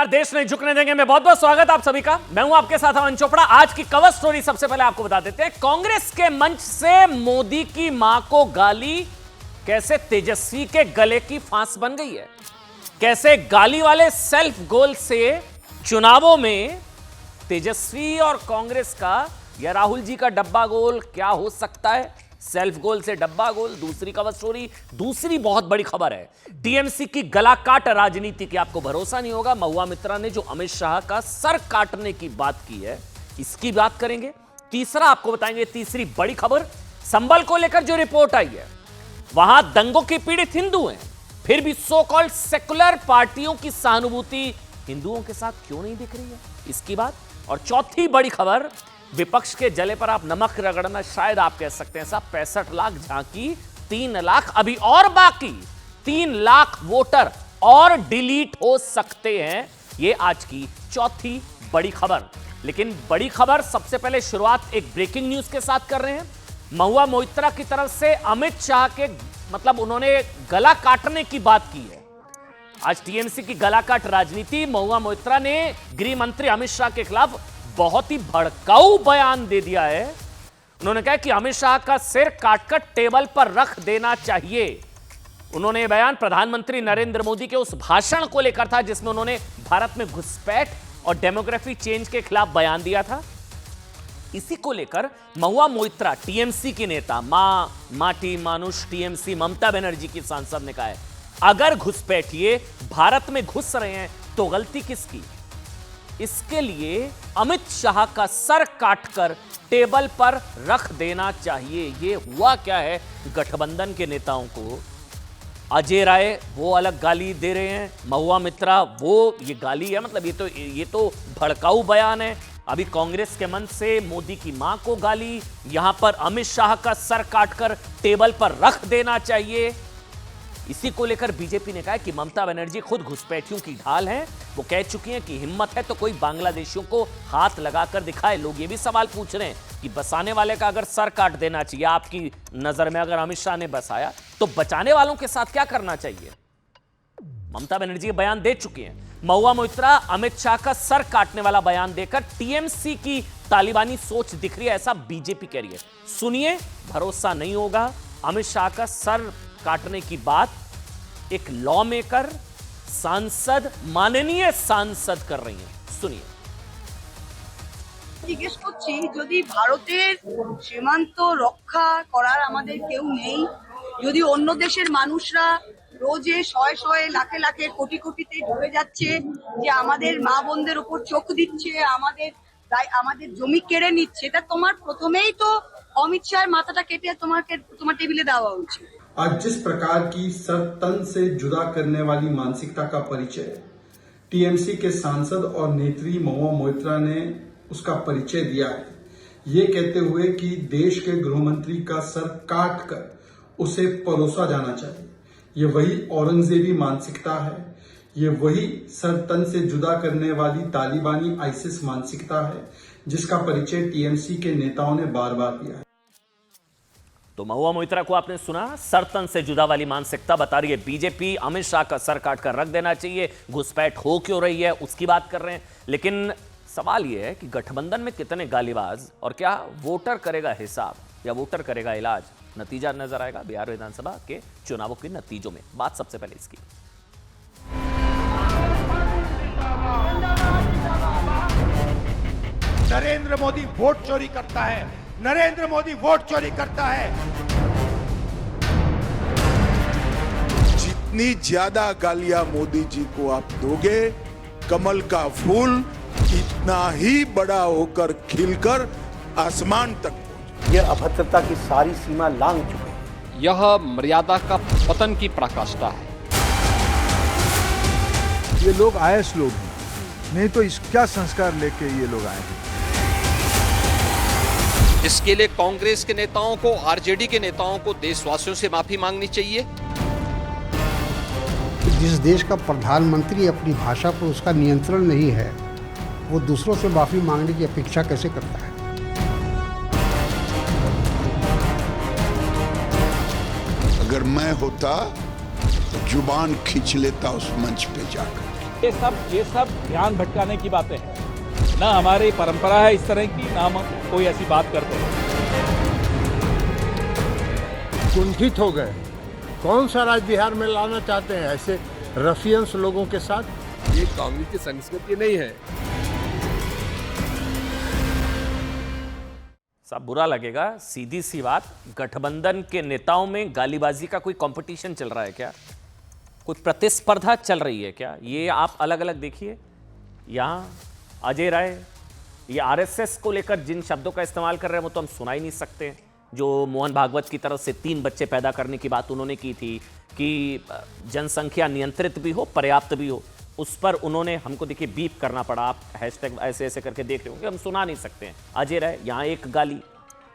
नमस्कार, देश नहीं झुकने देंगे में बहुत बहुत स्वागत आप सभी का। मैं हूं आपके साथ अमन चोपड़ा। आज की कवर स्टोरी सबसे पहले आपको बता देते हैं। कांग्रेस के मंच से मोदी की मां को गाली, कैसे तेजस्वी के गले की फांस बन गई है, कैसे गाली वाले सेल्फ गोल से चुनावों में तेजस्वी और कांग्रेस का या राहुल जी का डब्बा गोल क्या हो सकता है। सेल्फ गोल से डब्बा गोल, दूसरी कवर स्टोरी। दूसरी बहुत बड़ी खबर है, टीएमसी की गला काट राजनीति की आपको भरोसा नहीं होगा। महुआ मित्रा ने जो अमित शाह का सर काटने की बात की है, इसकी बात करेंगे। तीसरा आपको बताएंगे, तीसरी बड़ी खबर, संभल को लेकर जो रिपोर्ट आई है, वहां दंगों के पीड़ित हिंदू हैं, फिर भी सो कॉल्ड सेकुलर पार्टियों की सहानुभूति हिंदुओं के साथ क्यों नहीं दिख रही है, इसकी बात। और चौथी बड़ी खबर, विपक्ष के जले पर आप नमक रगड़ना शायद आप कह सकते हैं साहब। 65 लाख झांकी, 3 लाख अभी और बाकी, 3 लाख वोटर और डिलीट हो सकते हैं। यह आज की चौथी बड़ी खबर। लेकिन बड़ी खबर सबसे पहले शुरुआत एक ब्रेकिंग न्यूज के साथ कर रहे हैं। महुआ मोइत्रा की तरफ से अमित शाह के उन्होंने गला काटने की बात की है। आज टीएमसी की गला काट राजनीति, महुआ मोइत्रा ने गृह मंत्री अमित शाह के खिलाफ बहुत ही भड़काऊ बयान दे दिया है। उन्होंने कहा कि अमित शाह का सिर काटकर टेबल पर रख देना चाहिए। उन्होंने बयान प्रधानमंत्री नरेंद्र मोदी के उस भाषण को लेकर था जिसमें उन्होंने भारत में घुसपैठ और डेमोग्राफी चेंज के खिलाफ बयान दिया था। इसी को लेकर महुआ मोइत्रा, टीएमसी के नेता, माटी मानुष टीएमसी ममता बनर्जी की सांसद ने कहा है, अगर घुसपैठिए भारत में घुस रहे हैं तो गलती किसकी। इसके लिए अमित शाह का सर काटकर टेबल पर रख देना चाहिए। ये हुआ क्या है, गठबंधन के नेताओं को अजय राय वो अलग गाली दे रहे हैं, महुआ मित्रा वो ये गाली है, ये तो भड़काऊ बयान है। अभी कांग्रेस के मंच से मोदी की मां को गाली, यहां पर अमित शाह का सर काटकर टेबल पर रख देना चाहिए। इसी को लेकर बीजेपी ने कहा कि ममता बनर्जी खुद घुसपैठियों की ढाल हैं। वो कह चुकी हैं कि हिम्मत है तो कोई बांग्लादेशियों को हाथ लगाकर दिखाए। लोग ये भी सवाल पूछ रहे हैं कि बसाने वाले का अगर सर काट देना चाहिए, आपकी नजर में अगर अमित शाह ने बसाया तो बचाने वालों के साथ क्या करना चाहिए। ममता बनर्जी बयान दे चुकी हैं। महुआ मोइत्रा अमित शाह का सर काटने वाला बयान देकर टीएमसी की तालिबानी सोच दिख रही है, ऐसा बीजेपी कह रही है। सुनिए, भरोसा नहीं होगा। अमित शाह का सर काटने की बात एक लॉ मेकर, सांसद, माननीय सांसद कर रही हैं। सुनिए। জিজ্ঞেস করছি, যদি ভারতের সীমান্ত রক্ষা করার আমাদের কেউ নেই, যদি অন্য দেশের মানুষরা রোজে শয়ে শয়ে লাখে লাখে কোটি কোটিতে ঢুকে যাচ্ছে, যে আমাদের মা বোনদের উপর চোখ দিচ্ছে, আমাদের জমি কেড়ে নিচ্ছে, তা তোমার প্রথমেই তো অমিত শাহের মাথাটা কেটে তোমার টেবিলে দেওয়া উচিত। आज जिस प्रकार की सर तन से जुदा करने वाली मानसिकता का परिचय टीएमसी के सांसद और नेत्री महुआ मोइत्रा ने उसका परिचय दिया है, ये कहते हुए कि देश के गृह मंत्री का सर काट कर उसे परोसा जाना चाहिए। ये वही औरंगजेबी मानसिकता है, ये वही सर तन से जुदा करने वाली तालिबानी आईसिस मानसिकता है, जिसका परिचय टीएमसी के नेताओं ने बार बार दिया है। तो महुआ मोइत्रा को आपने सुना, सरतन से जुदा वाली मानसिकता बता रही है बीजेपी। अमित शाह का सर काटकर रख देना चाहिए, घुसपैठ हो क्यों रही है उसकी बात कर रहे हैं। लेकिन सवाल यह है कि गठबंधन में कितने गालीबाज, और क्या वोटर करेगा हिसाब या वोटर करेगा इलाज, नतीजा नजर आएगा बिहार विधानसभा के चुनावों के नतीजों में। बात सबसे पहले इसकी। नरेंद्र मोदी वोट चोरी करता है, नरेंद्र मोदी वोट चोरी करता है। जितनी ज्यादा गालियां मोदी जी को आप दोगे, कमल का फूल इतना ही बड़ा होकर खिलकर आसमान तक पहुंचे। यह अभद्रता की सारी सीमा लांघ चुके हैं। यह मर्यादा का पतन की पराकाष्ठा है। ये लोग आयस लोग हैं, नहीं तो क्या संस्कार लेके ये लोग आए हैं। इसके लिए कांग्रेस के नेताओं को, आरजेडी के नेताओं को देशवासियों से माफी मांगनी चाहिए। जिस देश का प्रधानमंत्री अपनी भाषा पर उसका नियंत्रण नहीं है, वो दूसरों से माफी मांगने की अपेक्षा कैसे करता है। अगर मैं होता तो जुबान खींच लेता उस मंच पे जाकर। ये सब ध्यान भटकाने की बातें हैं। ना हमारी परंपरा है इस तरह की, ना हम कोई ऐसी बात करते हैं। कुंठित हो गए। कौन सा राज बिहार में लाना चाहते हैं ऐसे रफियंस लोगों के साथ? ये कांग्रेस की संस्कृति नहीं है। सब बुरा लगेगा, सीधी सी बात, गठबंधन के नेताओं में गालीबाजी का कोई कंपटीशन चल रहा है क्या? कोई प्रतिस्पर्धा चल रही है क्या? ये आप अलग अलग देखिए। यहां अजय राय ये आरएसएस को लेकर जिन शब्दों का इस्तेमाल कर रहे हैं वो तो हम सुना ही नहीं सकते। जो मोहन भागवत की तरफ से 3 बच्चे पैदा करने की बात उन्होंने की थी कि जनसंख्या नियंत्रित भी हो, पर्याप्त भी हो, उस पर उन्होंने हमको देखिए बीप करना पड़ा। आप हैशटैग ऐसे ऐसे करके देख रहे हो कि हम सुना नहीं सकते हैं। अजय राय यहाँ एक गाली,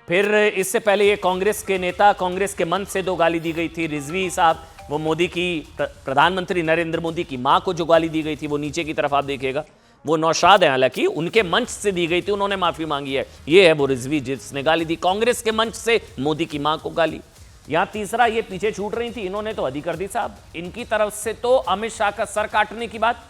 फिर इससे पहले ये कांग्रेस के नेता, कांग्रेस के मंच से 2 गाली दी गई थी। रिजवी साहब, वो मोदी की, प्रधानमंत्री नरेंद्र मोदी की मां को जो गाली दी गई थी वो नीचे की तरफ आप देखिएगा, वो नौशाद है, हालांकि उनके मंच से दी गई थी, उन्होंने माफी मांगी है। ये है वो रिजवी जिसने गाली दी, कांग्रेस के मंच से मोदी की मां को गाली। यहां तीसरा, ये पीछे छूट रही थी, इन्होंने तो हदी कर दी साहब। इनकी तरफ से तो अमित शाह का सर काटने की बात,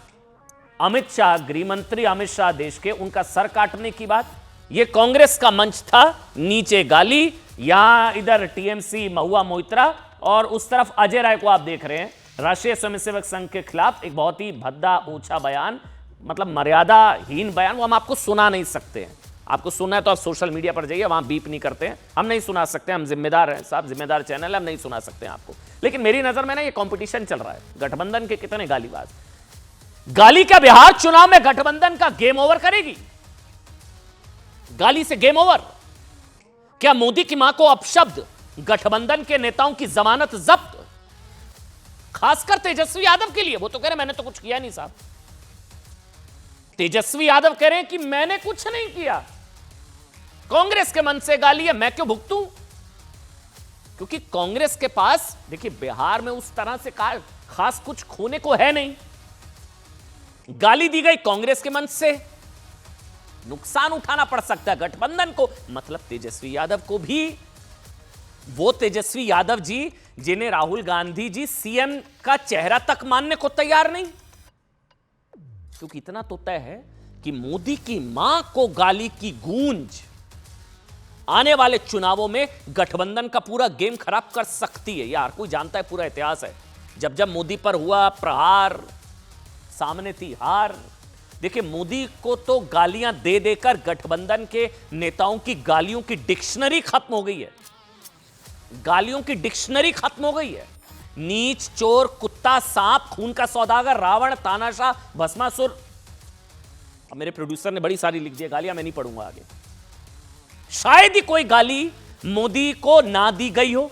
अमित शाह, गृह मंत्री अमित शाह देश के, उनका सर काटने की बात। ये कांग्रेस का मंच था, नीचे गाली, यहां इधर टीएमसी महुआ मोइत्रा, और उस तरफ अजय राय को आप देख रहे हैं, राष्ट्रीय स्वयंसेवक संघ के खिलाफ एक बहुत ही भद्दा ऊंचा बयान, मतलब मर्यादाहीन बयान, वो हम आपको सुना नहीं सकते हैं। आपको सुनना है तो आप सोशल मीडिया पर जाइए, वहां बीप नहीं करते हैं, हम नहीं सुना सकते, हम जिम्मेदार हैं साहब, जिम्मेदार चैनल है, हम नहीं सुना सकते हैं आपको। लेकिन मेरी नजर में ना ये कंपटीशन चल रहा है, गठबंधन के कितने गालीबाज। गाली का बिहार चुनाव में गठबंधन का गेम ओवर करेगी? गाली से गेम ओवर? क्या मोदी की मां को अपशब्द, गठबंधन के नेताओं की जमानत जब्त, खासकर तेजस्वी यादव के लिए? वो तो कह रहे मैंने तो कुछ किया नहीं साहब। तेजस्वी यादव कह रहे हैं कि मैंने कुछ नहीं किया, कांग्रेस के मन से गाली है, मैं क्यों भुगतूं? क्योंकि कांग्रेस के पास देखिए बिहार में उस तरह से खास कुछ खोने को है नहीं। गाली दी गई कांग्रेस के मंच से, नुकसान उठाना पड़ सकता है गठबंधन को, मतलब तेजस्वी यादव को भी। वो तेजस्वी यादव जी जिन्हें राहुल गांधी जी सीएम का चेहरा तक मानने को तैयार नहीं, क्योंकि इतना तो तय है कि मोदी की मां को गाली की गूंज आने वाले चुनावों में गठबंधन का पूरा गेम खराब कर सकती है। यार कोई जानता है, पूरा इतिहास है, जब जब मोदी पर हुआ प्रहार, सामने थी हार। देखिए मोदी को तो गालियां दे देकर गठबंधन के नेताओं की गालियों की डिक्शनरी खत्म हो गई है, गालियों की डिक्शनरी खत्म हो गई है। नीच, चोर, कुत्ता, सांप, खून का सौदागर, रावण, तानाशाह, भस्मासुर, अब मेरे प्रोड्यूसर ने बड़ी सारी लिख दी गालियां, मैं नहीं पढ़ूंगा आगे। शायद ही कोई गाली मोदी को ना दी गई हो,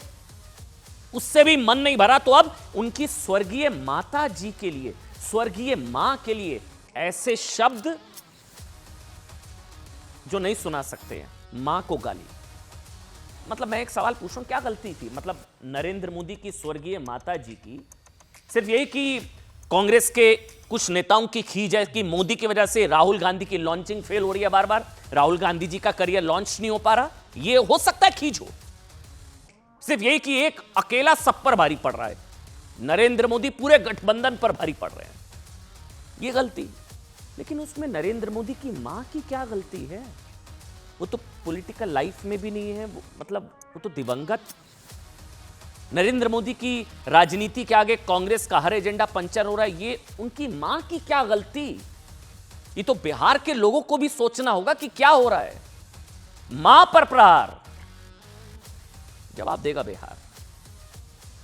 उससे भी मन नहीं भरा, तो अब उनकी स्वर्गीय माता जी के लिए, स्वर्गीय मां के लिए ऐसे शब्द जो नहीं सुना सकते हैं, मां को गाली। मतलब मैं एक सवाल पूछ रहा हूं, क्या गलती थी? मतलब नरेंद्र मोदी की स्वर्गीय माता जी की सिर्फ यही कि कांग्रेस के कुछ नेताओं की खींच है कि मोदी की वजह से राहुल गांधी की लॉन्चिंग फेल हो रही है, बार बार राहुल गांधी जी का करियर लॉन्च नहीं हो पा रहा, ये हो सकता है खींच हो। सिर्फ यही कि एक अकेला सब पर भारी पड़ रहा है, नरेंद्र मोदी पूरे गठबंधन पर भारी पड़ रहे हैं, ये गलती। लेकिन उसमें नरेंद्र मोदी की मां की क्या गलती है? वो तो पॉलिटिकल लाइफ में भी नहीं है, मतलब वो तो दिवंगत। नरेंद्र मोदी की राजनीति के आगे कांग्रेस का हर एजेंडा पंचर हो रहा है, ये उनकी मां की क्या गलती? ये तो बिहार के लोगों को भी सोचना होगा कि क्या हो रहा है। मां पर प्रहार, जवाब देगा बिहार।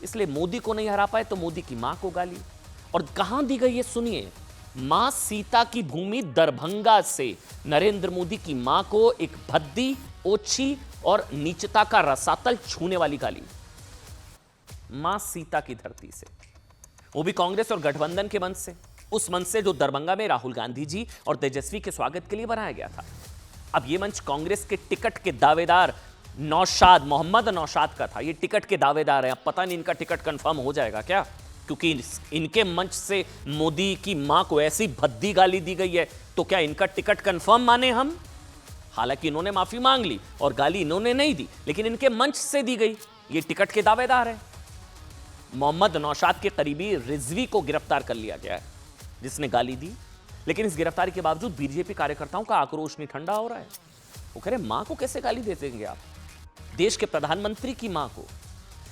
इसलिए मोदी को नहीं हरा पाए तो मोदी की मां को गाली। और कहां दी गई ये सुनिए, मां सीता की भूमि दरभंगा से नरेंद्र मोदी की मां को एक भद्दी, ओछी और नीचता का रसातल छूने वाली गाली, मां सीता की धरती से, वो भी कांग्रेस और गठबंधन के मंच से, उस मंच से जो दरभंगा में राहुल गांधी जी और तेजस्वी के स्वागत के लिए बनाया गया था। अब ये मंच कांग्रेस के टिकट के दावेदार नौशाद, मोहम्मद नौशाद का था, ये टिकट के दावेदार हैं। अब पता नहीं इनका टिकट कंफर्म हो जाएगा क्या, क्योंकि इनके मंच से मोदी की मां को ऐसी भद्दी गाली दी गई है, तो क्या इनका टिकट कंफर्म माने हम? हालांकि इन्होंने माफी मांग ली और गाली इन्होंने नहीं दी, लेकिन इनके मंच से दी गई, ये टिकट के दावेदार हैं। मोहम्मद नौशाद के करीबी रिजवी को गिरफ्तार कर लिया गया है। जिसने गाली दी। लेकिन इस गिरफ्तारी के बावजूद बीजेपी कार्यकर्ताओं का आक्रोश नहीं ठंडा हो रहा है। वो कह रहे मां को कैसे गाली दे देंगे आप, देश के प्रधानमंत्री की मां को।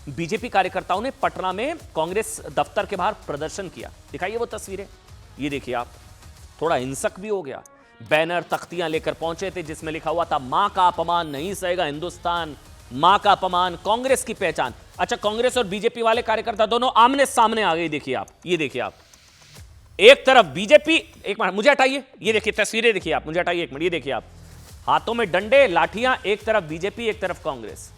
बीजेपी कार्यकर्ताओं ने पटना में कांग्रेस दफ्तर के बाहर प्रदर्शन किया। दिखाइए वो तस्वीरें, ये देखिए आप। थोड़ा हिंसक भी हो गया। बैनर तख्तियां लेकर पहुंचे थे जिसमें लिखा हुआ था मां का अपमान नहीं सहेगा हिंदुस्तान, मां का अपमान कांग्रेस की पहचान। अच्छा, कांग्रेस और बीजेपी वाले कार्यकर्ता दोनों आमने सामने आ गए। देखिए आप, ये देखिए आप, एक तरफ बीजेपी, एक मिनट मुझे हटाइए, ये देखिए तस्वीरें देखिए आप, मुझे हटाइए एक मिनट, ये देखिए आप, हाथों में डंडे लाठियां, एक तरफ बीजेपी एक तरफ कांग्रेस।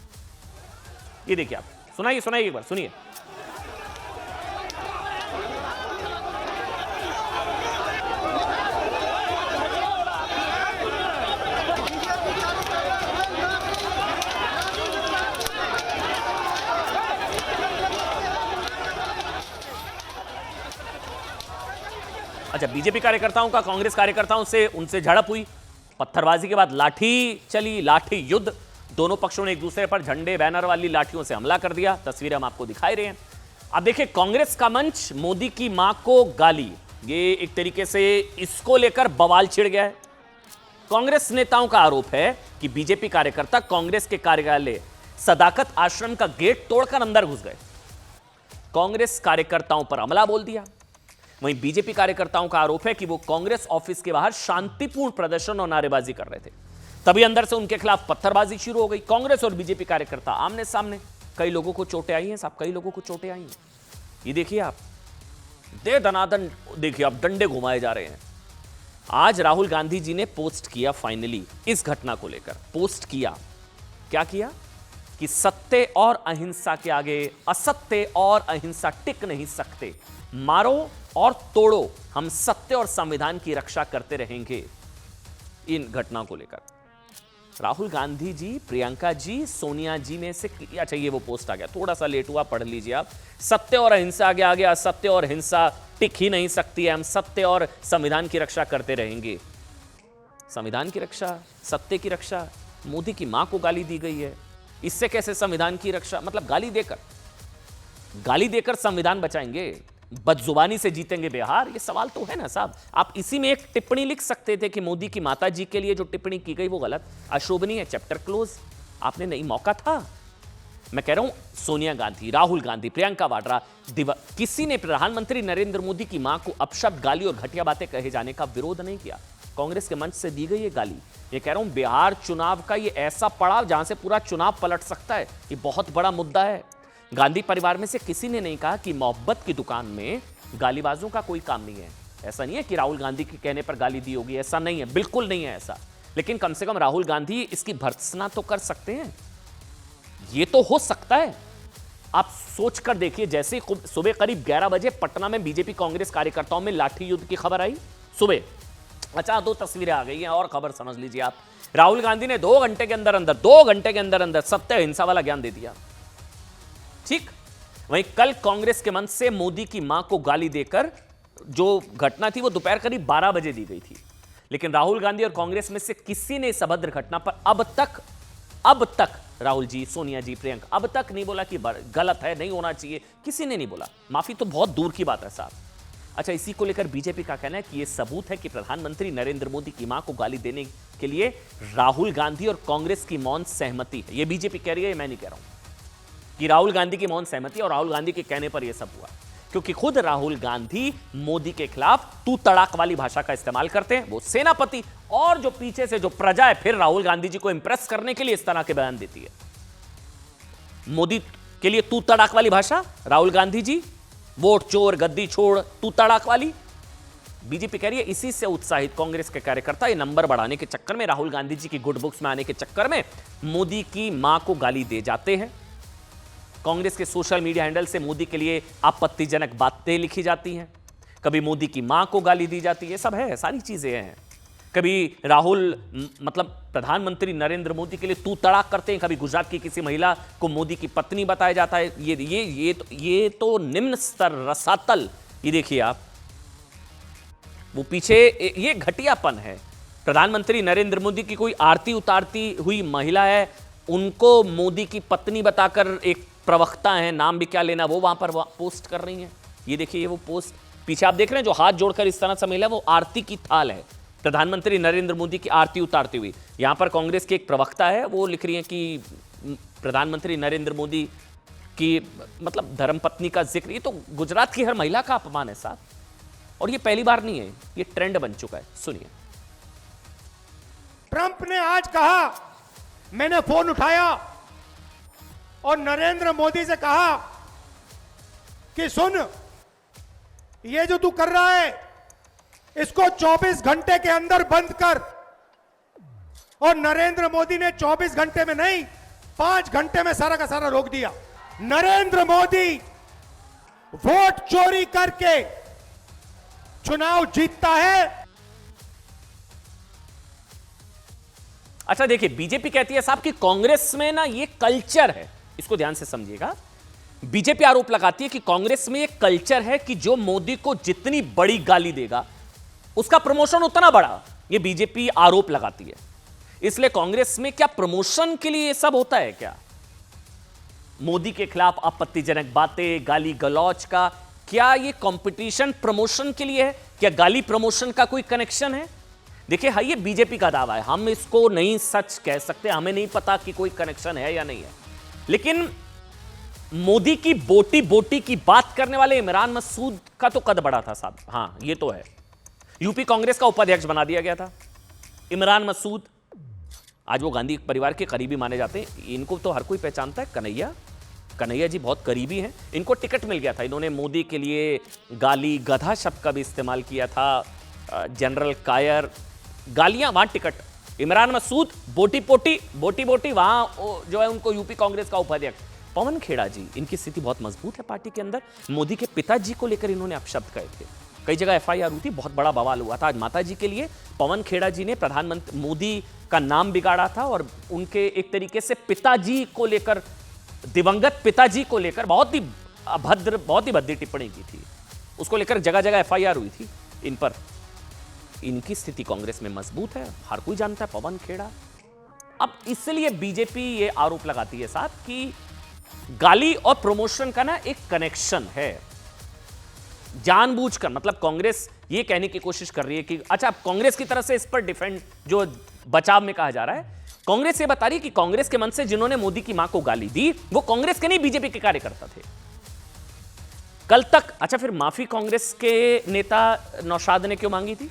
ये देखिए आप, सुनाइए सुनाइए एक बार सुनिए। अच्छा, बीजेपी कार्यकर्ताओं का कांग्रेस कार्यकर्ताओं से उनसे झड़प हुई। पत्थरबाजी के बाद लाठी चली, लाठी युद्ध। दोनों पक्षों ने एक दूसरे पर झंडे बैनर वाली लाठियों से हमला कर दिया। तस्वीरें हम आपको दिखाई रहे हैं। अब देखिए, कांग्रेस का मंच मोदी की मां को गाली, ये एक तरीके से इसको लेकर बवाल छिड़ गया है। कांग्रेस नेताओं का आरोप है कि बीजेपी कार्यकर्ता कांग्रेस के कार्यालय सदाकत आश्रम का गेट तोड़कर अंदर घुस गए, कांग्रेस कार्यकर्ताओं पर हमला बोल दिया। वहीं बीजेपी कार्यकर्ताओं का आरोप है कि वो कांग्रेस ऑफिस के बाहर शांतिपूर्ण प्रदर्शन और नारेबाजी कर रहे थे, तभी अंदर से उनके खिलाफ पत्थरबाजी शुरू हो गई। कांग्रेस और बीजेपी कार्यकर्ता आमने सामने। कई लोगों को चोटें आई हैं साहब, कई लोगों को चोटें आई हैं। ये देखिए आप, दे दनादन, देखिए आप, डंडे घुमाए जा रहे हैं। आज राहुल गांधी जी ने पोस्ट किया, फाइनली इस घटना को लेकर पोस्ट किया। क्या किया कि सत्य और अहिंसा के आगे असत्य और अहिंसा टिक नहीं सकते, मारो और तोड़ो, हम सत्य और संविधान की रक्षा करते रहेंगे। इन घटना को लेकर राहुल गांधी जी, प्रियंका जी, सोनिया जी में से, अच्छा ये वो पोस्ट आ गया, थोड़ा सा लेट हुआ, पढ़ लीजिए आप। सत्य और अहिंसा के आगे असत्य और हिंसा टिक ही नहीं सकती है, हम सत्य और संविधान की रक्षा करते रहेंगे। संविधान की रक्षा, सत्य की रक्षा। मोदी की मां को गाली दी गई है, इससे कैसे संविधान की रक्षा? मतलब गाली देकर संविधान बचाएंगे, बदजुबानी से जीतेंगे बिहार? ये सवाल तो है ना साहब। आप इसी में एक टिप्पणी लिख सकते थे कि मोदी की माता जी के लिए जो टिप्पणी की गई वो गलत, अशोभनीय है, चैप्टर क्लोज। आपने नहीं, मौका था। मैं कह रहा हूं, सोनिया गांधी, राहुल गांधी, प्रियंका वाड्रा, किसी ने प्रधानमंत्री नरेंद्र मोदी की मां को अपशब्द, गाली और घटिया बातें कहे जाने का विरोध नहीं किया। कांग्रेस के मंच से दी गई ये गाली। ये कह रहा हूं, बिहार चुनाव का ये ऐसा पड़ाव जहां से पूरा चुनाव पलट सकता है, ये बहुत बड़ा मुद्दा है। गांधी परिवार में से किसी ने नहीं कहा कि मोहब्बत की दुकान में गालीबाजों का कोई काम नहीं है। ऐसा नहीं है कि राहुल गांधी के कहने पर गाली दी होगी, ऐसा नहीं है, बिल्कुल नहीं है ऐसा। लेकिन कम से कम राहुल गांधी इसकी भर्त्सना तो कर सकते हैं, ये तो हो सकता है। आप सोच कर देखिए, जैसे सुबह करीब 11 बजे पटना में बीजेपी कांग्रेस कार्यकर्ताओं में लाठी युद्ध की खबर आई सुबह। अच्छा, 2 तस्वीरें आ गई हैं और खबर समझ लीजिए आप। राहुल गांधी ने 2 घंटे के अंदर सत्य अहिंसा वाला ज्ञान दे दिया। ठीक, वहीं कल कांग्रेस के मंच से मोदी की मां को गाली देकर जो घटना थी वो दोपहर करीब 12 बजे दी गई थी। लेकिन राहुल गांधी और कांग्रेस में से किसी ने इस अभद्र घटना पर अब तक राहुल जी, सोनिया जी, प्रियंका अब तक नहीं बोला कि गलत है, नहीं होना चाहिए, किसी ने नहीं बोला। माफी तो बहुत दूर की बात है साहब। अच्छा, इसी को लेकर बीजेपी का कहना है कि यह सबूत है कि प्रधानमंत्री नरेंद्र मोदी की मां को गाली देने के लिए राहुल गांधी और कांग्रेस की मौन सहमति है। यह बीजेपी कह रही है, मैं नहीं कह रहा हूं कि राहुल गांधी की मौन सहमति और राहुल गांधी के कहने पर यह सब हुआ, क्योंकि खुद राहुल गांधी मोदी के खिलाफ तू तड़ाक वाली भाषा का इस्तेमाल करते हैं। वो सेनापति और जो पीछे से जो प्रजा है, फिर राहुल गांधी जी को इंप्रेस करने के लिए इस तरह के बयान देती है। मोदी के लिए तू तड़ाक वाली भाषा, राहुल गांधी जी वोट चोर, गद्दी छोड़, तू तड़ाक वाली। बीजेपी कह रही है इसी से उत्साहित कांग्रेस के कार्यकर्ता ये नंबर बढ़ाने के चक्कर में, राहुल गांधी जी की गुड बुक्स में आने के चक्कर में मोदी की मां को गाली दे जाते हैं। कांग्रेस के सोशल मीडिया हैंडल से मोदी के लिए आपत्तिजनक बातें लिखी जाती हैं, कभी मोदी की मां को गाली दी जाती है, सब है, सारी चीजें हैं। कभी राहुल मतलब प्रधानमंत्री नरेंद्र मोदी के लिए तू तड़ाक करते हैं, कभी गुजरात की किसी महिला को मोदी की पत्नी बताया जाता है। ये तो निम्न स्तर, रसातल। ये देखिए आप, वो पीछे ये घटियापन है। प्रधानमंत्री नरेंद्र मोदी की कोई आरती उतारती हुई महिला है, उनको मोदी की पत्नी बताकर एक प्रवक्ता है, नाम भी क्या लेना, वो वहां पर पोस्ट कर रही हैं। ये देखिए, ये वो पोस्ट पीछे आप देख रहे हैं जो हाथ जोड़कर इस तरह से मिला वो आरती की थाल है, प्रधानमंत्री नरेंद्र मोदी की आरती उतारती हुई। यहां पर कांग्रेस की एक प्रवक्ता है, वो लिख रही है कि प्रधानमंत्री नरेंद्र मोदी की मतलब धर्मपत्नी का जिक्र, ये तो गुजरात की हर महिला का अपमान है साहब, और ये पहली बार नहीं है, ये ट्रेंड बन चुका है। सुनिए। ट्रंप ने आज कहा, मैंने फोन उठाया और नरेंद्र मोदी से कहा कि सुन, ये जो तू कर रहा है इसको 24 घंटे के अंदर बंद कर। और नरेंद्र मोदी ने 24 घंटे में नहीं, 5 घंटे में सारा का सारा रोक दिया। नरेंद्र मोदी वोट चोरी करके चुनाव जीतता है। अच्छा देखिए, बीजेपी कहती है साहब कि कांग्रेस में ना ये कल्चर है, इसको ध्यान से समझिएगा। बीजेपी आरोप लगाती है कि कांग्रेस में एक कल्चर है कि जो मोदी को जितनी बड़ी गाली देगा उसका प्रमोशन उतना बड़ा, ये बीजेपी आरोप लगाती है। इसलिए कांग्रेस में क्या प्रमोशन के लिए ये सब होता है क्या? मोदी के खिलाफ आपत्तिजनक बातें, गाली गलौज का क्या ये कंपटीशन प्रमोशन के लिए है? क्या गाली प्रमोशन का कोई कनेक्शन है? देखिए हाँ, ये बीजेपी का दावा है, हम इसको नहीं सच कह सकते, हमें नहीं पता कि कोई कनेक्शन है या नहीं है। लेकिन मोदी की बोटी बोटी की बात करने वाले इमरान मसूद का तो कद बड़ा था साहब। हां ये तो है, यूपी कांग्रेस का उपाध्यक्ष बना दिया गया था इमरान मसूद। आज वो गांधी परिवार के करीबी माने जाते हैं, इनको तो हर कोई पहचानता है। कन्हैया जी बहुत करीबी हैं, इनको टिकट मिल गया था। इन्होंने मोदी के लिए गाली गधा शब्द का भी इस्तेमाल किया था, जनरल कायर, गालियां, वहां टिकट। इमरान मसूद बोटी बोटी वहां जो है उनको यूपी कांग्रेस का उपाध्यक्ष। पवन खेड़ा जी, इनकी स्थिति बहुत मजबूत है पार्टी के अंदर। मोदी के पिताजी को लेकर इन्होंने अपशब्द कहे थे, कई जगह एफआईआर हुई थी, बहुत बड़ा बवाल हुआ था। आज माताजी के लिए पवन खेड़ा जी ने प्रधानमंत्री मोदी का नाम बिगाड़ा था और उनके एक तरीके से पिताजी को लेकर, दिवंगत पिताजी को लेकर बहुत ही अभद्र, बहुत ही भद्दी टिप्पणी की थी। उसको लेकर जगह जगह एफआईआर हुई थी इन पर। इनकी स्थिति कांग्रेस में मजबूत है, हर कोई जानता है पवन खेड़ा। अब इसलिए बीजेपी ये आरोप लगाती है साहब कि गाली और प्रमोशन का ना एक कनेक्शन है, जानबूझकर। मतलब कांग्रेस ये कहने की कोशिश कर रही है कि अच्छा, कांग्रेस की तरफ से इस पर डिफेंड, जो बचाव में कहा जा रहा है, कांग्रेस ये बता रही है कि कांग्रेस के मन से जिन्होंने मोदी की मां को गाली दी वो कांग्रेस के नहीं, बीजेपी के कार्यकर्ता थे कल तक। अच्छा, फिर माफी कांग्रेस के नेता नौशाद ने क्यों मांगी थी?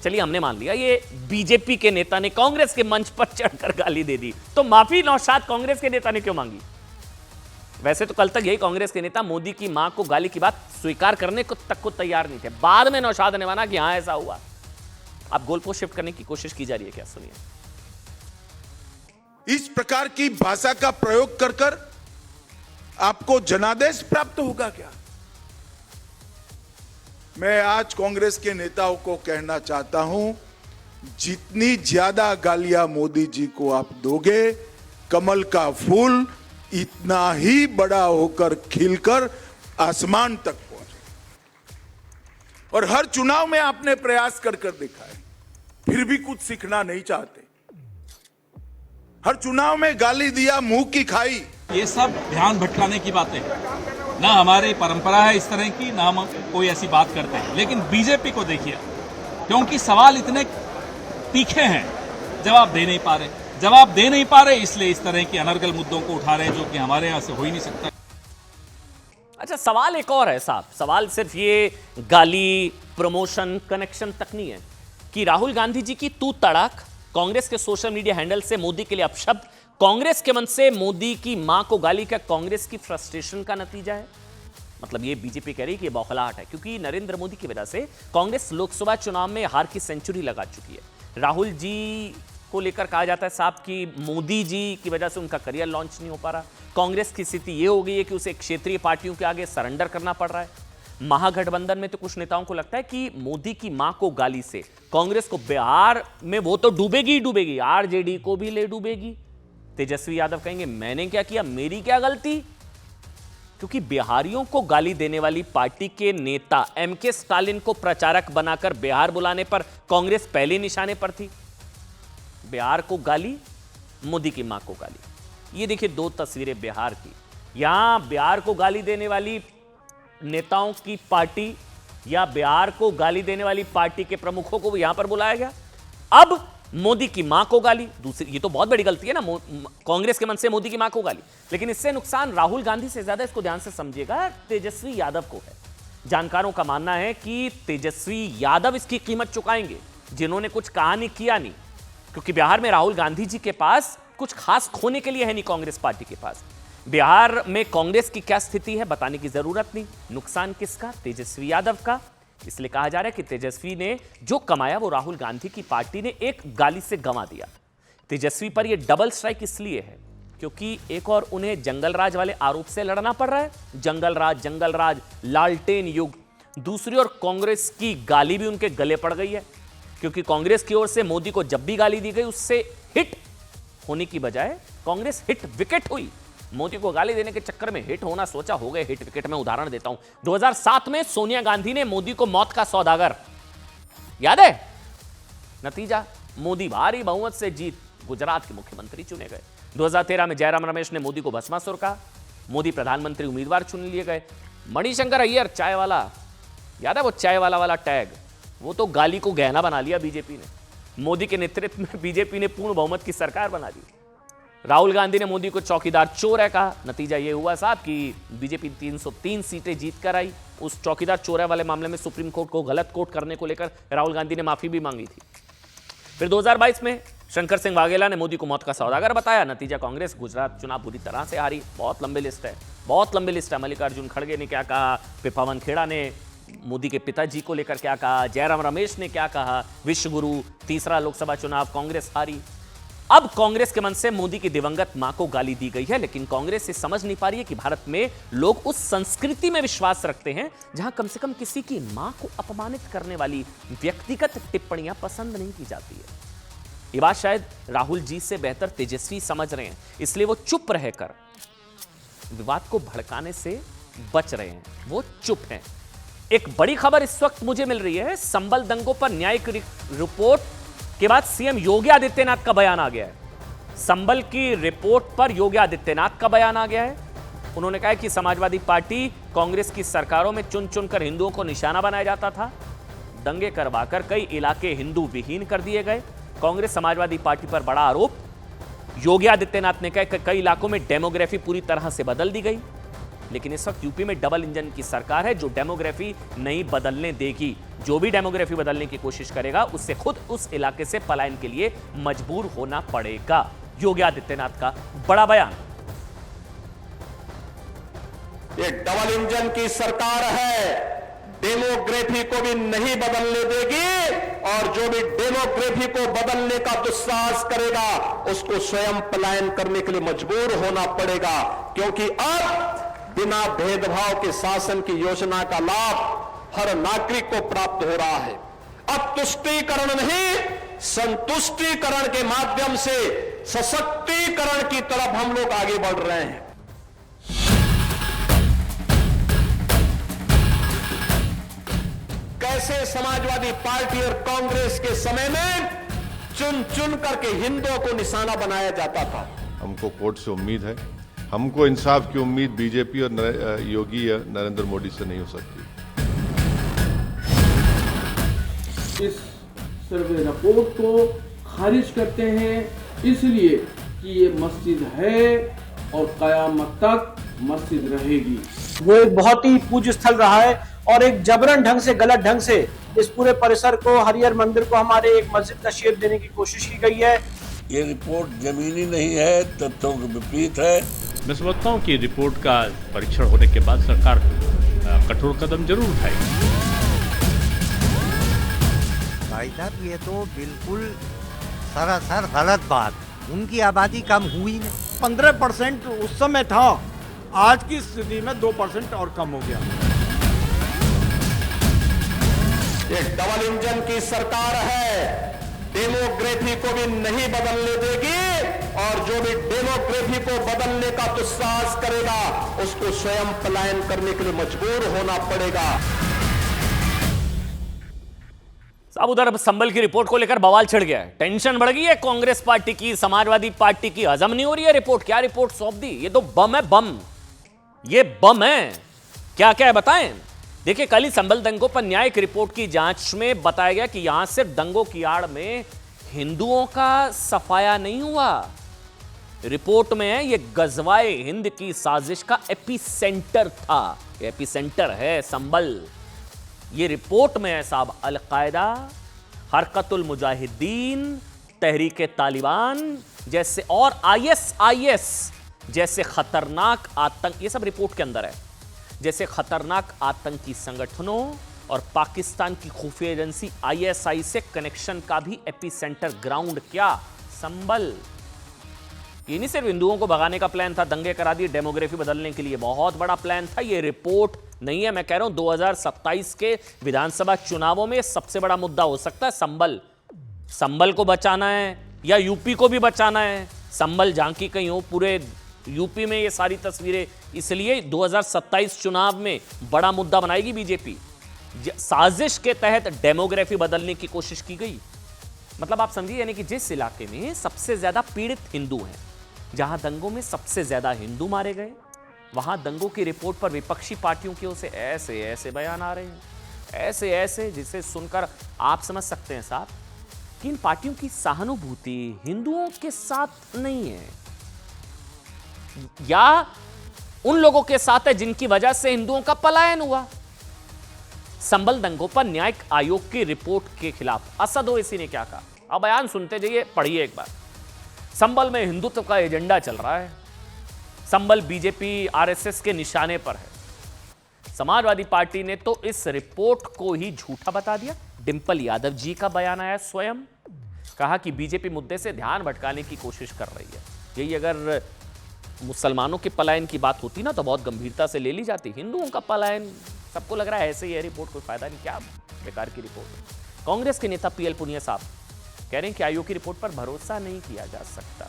चलिए हमने मान लिया ये बीजेपी के नेता ने कांग्रेस के मंच पर चढ़कर गाली दे दी, तो माफी नौशाद कांग्रेस के नेता ने क्यों मांगी? वैसे तो कल तक यही कांग्रेस के नेता मोदी की मां को गाली की बात स्वीकार करने को तक को तैयार नहीं थे। बाद में नौशाद ने माना कि हां ऐसा हुआ। अब गोलपोस्ट शिफ्ट करने की कोशिश की जा रही है क्या? सुनिए। इस प्रकार की भाषा का प्रयोग कर कर आपको जनादेश प्राप्त होगा क्या? मैं आज कांग्रेस के नेताओं को कहना चाहता हूं, जितनी ज्यादा गालियां मोदी जी को आप दोगे, कमल का फूल इतना ही बड़ा होकर खिलकर आसमान तक पहुंचे। और हर चुनाव में आपने प्रयास कर कर देखा है, फिर भी कुछ सीखना नहीं चाहते। हर चुनाव में गाली दिया, मुंह की खाई। ये सब ध्यान भटकाने की बातें हैं, ना हमारी परंपरा है इस तरह की, ना हम कोई ऐसी बात करते हैं। लेकिन बीजेपी को देखिए, क्योंकि सवाल इतने तीखे हैं, जवाब दे नहीं पा रहे, इसलिए इस तरह के अनर्गल मुद्दों को उठा रहे हैं, जो कि हमारे यहां से हो ही नहीं सकता। अच्छा, सवाल एक और है साहब, सवाल सिर्फ ये गाली प्रमोशन कनेक्शन तक नहीं है कि राहुल गांधी जी की तू तड़ाक, कांग्रेस के सोशल मीडिया हैंडल से मोदी के लिए अपशब्द, कांग्रेस के मन से मोदी की मां को गाली, का कांग्रेस की फ्रस्ट्रेशन का नतीजा है? मतलब ये बीजेपी कह रही है कि बौखलाहट है, क्योंकि नरेंद्र मोदी की वजह से कांग्रेस लोकसभा चुनाव में हार की सेंचुरी लगा चुकी है। राहुल जी को लेकर कहा जाता है साहब कि मोदी जी की वजह से उनका करियर लॉन्च नहीं हो पा रहा। कांग्रेस की स्थिति ये हो गई है कि उसे क्षेत्रीय पार्टियों के आगे सरेंडर करना पड़ रहा है। महागठबंधन में तो कुछ नेताओं को लगता है कि मोदी की मां को गाली से कांग्रेस को बिहार में वो तो डूबेगी ही डूबेगी, आरजेडी को भी ले डूबेगी। तेजस्वी यादव कहेंगे मैंने क्या किया, मेरी क्या गलती? क्योंकि बिहारियों को गाली देने वाली पार्टी के नेता एमके स्टालिन को प्रचारक बनाकर बिहार बुलाने पर कांग्रेस पहले निशाने पर थी। बिहार को गाली, मोदी की मां को गाली। ये देखिए दो तस्वीरें बिहार की। यहां बिहार को गाली देने वाली नेताओं की पार्टी या बिहार को गाली देने वाली पार्टी के प्रमुखों को यहां पर बुलाया गया। अब मोदी की मां को गाली, दूसरी, ये तो बहुत बड़ी गलती है ना, कांग्रेस के मन से मोदी की मां को गाली। लेकिन इससे नुकसान राहुल गांधी से ज्यादा, इसको ध्यान से समझिएगा, तेजस्वी यादव को है। जानकारों का मानना है कि तेजस्वी यादव इसकी कीमत चुकाएंगे, जिन्होंने कुछ कहा नहीं किया नहीं, क्योंकि बिहार में राहुल गांधी जी के पास कुछ खास खोने के लिए है नहीं कांग्रेस पार्टी के पास। बिहार में कांग्रेस की क्या स्थिति है बताने की जरूरत नहीं। नुकसान किसका? तेजस्वी यादव का। इसलिए कहा जा रहा है कि तेजस्वी ने जो कमाया वो राहुल गांधी की पार्टी ने एक गाली से गंवा दिया। तेजस्वी पर यह डबल स्ट्राइक इसलिए है क्योंकि एक और उन्हें जंगलराज वाले आरोप से लड़ना पड़ रहा है, जंगलराज, लालटेन युग। दूसरी ओर कांग्रेस की गाली भी उनके गले पड़ गई है, क्योंकि कांग्रेस की ओर से मोदी को जब भी गाली दी गई उससे हिट होने की बजाय कांग्रेस हिट विकेट हुई। मोदी को गाली देने के चक्कर में हिट होना सोचा, हो गए हिट विकेट। में उदाहरण देता हूं, 2007 में सोनिया गांधी ने मोदी को मौत का सौदागर, याद है? नतीजा, मोदी भारी बहुमत से जीत गुजरात के मुख्यमंत्री चुने गए। 2013 में जयराम रमेश ने मोदी को भस्मासुर कहा, मोदी प्रधानमंत्री उम्मीदवार चुन लिए गए। मणिशंकर अय्यर चाय वाला, याद है वो चाय वाला टैग, वो तो गाली को गहना बना लिया बीजेपी ने। मोदी के नेतृत्व में बीजेपी ने पूर्ण बहुमत की सरकार बना दी। राहुल गांधी ने मोदी को चौकीदार चोर है कहा। नतीजा यह हुआ साहब कि बीजेपी 303 सीटें जीत कर आई। उस चौकीदार चोर है वाले मामले में सुप्रीम कोर्ट को गलत कोट करने को लेकर राहुल गांधी ने माफी भी मांगी थी। फिर 2022 में शंकर सिंह वाघेला ने मोदी को मौत का सौदागर बताया। नतीजा, कांग्रेस गुजरात चुनाव बुरी तरह से हारी। बहुत लंबी लिस्ट है। मल्लिकार्जुन खड़गे ने क्या कहा, पवन खेड़ा ने मोदी के पिताजी को लेकर क्या कहा, जयराम रमेश ने क्या कहा, विश्वगुरु, तीसरा लोकसभा चुनाव कांग्रेस हारी। अब कांग्रेस के मन से मोदी की दिवंगत मां को गाली दी गई है, लेकिन कांग्रेस ये समझ नहीं पा रही है कि भारत में लोग उस संस्कृति में विश्वास रखते हैं जहां कम से कम किसी की मां को अपमानित करने वाली व्यक्तिगत टिप्पणियां पसंद नहीं की जाती है। ये बात शायद राहुल जी से बेहतर तेजस्वी समझ रहे हैं, इसलिए वो चुप रहकर विवाद को भड़काने से बच रहे हैं, वो चुप हैं। एक बड़ी खबर इस वक्त मुझे मिल रही है, संबल दंगों पर न्यायिक रिपोर्ट के बाद सीएम योगी आदित्यनाथ का बयान आ गया है। संबल की रिपोर्ट पर योगी आदित्यनाथ का बयान आ गया है। उन्होंने कहा कि समाजवादी पार्टी कांग्रेस की सरकारों में चुन चुनकर हिंदुओं को निशाना बनाया जाता था, दंगे करवाकर कई इलाके हिंदू विहीन कर दिए गए। कांग्रेस समाजवादी पार्टी पर बड़ा आरोप। योगी आदित्यनाथ ने कहा कि कई इलाकों में डेमोग्राफी पूरी तरह से बदल दी गई, लेकिन इस वक्त यूपी में डबल इंजन की सरकार है जो डेमोग्राफी नहीं बदलने देगी। जो भी डेमोग्राफी बदलने की कोशिश करेगा उससे खुद उस इलाके से पलायन के लिए मजबूर होना पड़ेगा। योगी आदित्यनाथ का बड़ा बयान। ये डबल इंजन की सरकार है, डेमोग्राफी को भी नहीं बदलने देगी, और जो भी डेमोग्राफी को बदलने का दुस्साहस करेगा उसको स्वयं पलायन करने के लिए मजबूर होना पड़ेगा, क्योंकि अब बिना भेदभाव के शासन की योजना का लाभ हर नागरिक को प्राप्त हो रहा है। अब तुष्टीकरण नहीं, संतुष्टीकरण के माध्यम से सशक्तिकरण की तरफ हम लोग आगे बढ़ रहे हैं। कैसे समाजवादी पार्टी और कांग्रेस के समय में चुन चुन करके हिंदुओं को निशाना बनाया जाता था। हमको कोर्ट से उम्मीद है, हमको इंसाफ की उम्मीद बीजेपी और योगी या नरेंद्र मोदी से नहीं हो सकती। इस सर्वे रिपोर्ट को खारिज करते हैं इसलिए कि ये मस्जिद है और कयामत तक मस्जिद रहेगी। वो एक बहुत ही पूज्य स्थल रहा है और एक जबरन ढंग से, गलत ढंग से इस पूरे परिसर को, हरिहर मंदिर को हमारे एक मस्जिद का शेप देने की कोशिश की गई है। ये रिपोर्ट जमीनी नहीं है, तथ्यों के विपरीत है। मैं समझता हूँ कि रिपोर्ट का परीक्षण होने के बाद सरकार कठोर कदम जरूर उठाएगी। भाई साहब, ये तो बिल्कुल सरासर गलत बात। उनकी आबादी कम हुई नहीं। 15% उस समय था, आज की स्थिति में 2% और कम हो गया। ये डबल इंजन की सरकार है, डेमोग्राफी को भी नहीं बदलने देगी, और जो भी डेमोग्राफी को बदलने का दुस्साहस करेगा उसको स्वयं पलायन करने के लिए मजबूर होना पड़ेगा। अब उधर संबल की रिपोर्ट को लेकर बवाल छिड़ गया है, टेंशन बढ़ गई है कांग्रेस पार्टी की, समाजवादी पार्टी की। हजम नहीं हो रही है रिपोर्ट। क्या रिपोर्ट सौंप दी? ये तो बम है, बम। ये बम है। क्या क्या है बताएं। देखिए, कल ही संभल दंगों पर न्यायिक रिपोर्ट की जांच में बताया गया कि यहां सिर्फ दंगों की आड़ में हिंदुओं का सफाया नहीं हुआ। रिपोर्ट में है ये गजवाए हिंद की साजिश का एपिसेंटर था। एपिसेंटर है संभल। ये रिपोर्ट में है साहब, अलकायदा, हरकतुल मुजाहिदीन, तहरीके तालिबान जैसे और आईएसआईएस जैसे खतरनाक आतंक, ये सब रिपोर्ट के अंदर है, जैसे खतरनाक आतंकी संगठनों और पाकिस्तान की खुफिया एजेंसी आईएसआई से कनेक्शन का भी एपिसेंटर ग्राउंड क्या, संभल। ये नहीं सिर्फ हिंदुओं को भगाने का प्लान था, दंगे करा दिए डेमोग्राफी बदलने के लिए, बहुत बड़ा प्लान था। ये रिपोर्ट नहीं है, मैं कह रहा हूं 2027 के विधानसभा चुनावों में सबसे बड़ा मुद्दा हो सकता है संभल। संभल को बचाना है या यूपी को भी बचाना है। संभल झांकी कहीं हो पूरे यूपी में ये सारी तस्वीरें, इसलिए 2027 चुनाव में बड़ा मुद्दा बनाएगी बीजेपी। साजिश के तहत डेमोग्राफी बदलने की कोशिश की गई। मतलब आप समझिए, यानी कि जिस इलाके में सबसे ज्यादा पीड़ित हिंदू हैं, जहां दंगों में सबसे ज्यादा हिंदू मारे गए, वहां दंगों की रिपोर्ट पर विपक्षी पार्टियों की ओर से ऐसे ऐसे बयान आ रहे हैं, ऐसे ऐसे, जिसे सुनकर आप समझ सकते हैं साहब कि इन पार्टियों की सहानुभूति हिंदुओं के साथ नहीं है, या उन लोगों के साथ है जिनकी वजह से हिंदुओं का पलायन हुआ। संभल दंगों पर न्यायिक आयोग की रिपोर्ट के खिलाफ असद ओवैसी ने क्या कहा, अब बयान सुनते जाइए, पढ़िए एक बार। संभल में हिंदुत्व का एजेंडा चल रहा है। संभल बीजेपी आरएसएस के निशाने पर है। समाजवादी पार्टी ने तो इस रिपोर्ट को ही झूठा बता दिया। डिंपल यादव जी का बयान आया स्वयं, कहा कि बीजेपी मुद्दे से ध्यान भटकाने की कोशिश कर रही है। यही अगर मुसलमानों के पलायन की बात होती ना तो बहुत गंभीरता से ले ली जाती। हिंदुओं का पलायन सबको लग रहा है ऐसे ही है, रिपोर्ट कोई फायदा नहीं, क्या बेकार की रिपोर्ट है। कांग्रेस के नेता पीएल पुनिया साहब कह रहे हैं कि आयोग की रिपोर्ट पर भरोसा नहीं किया जा सकता।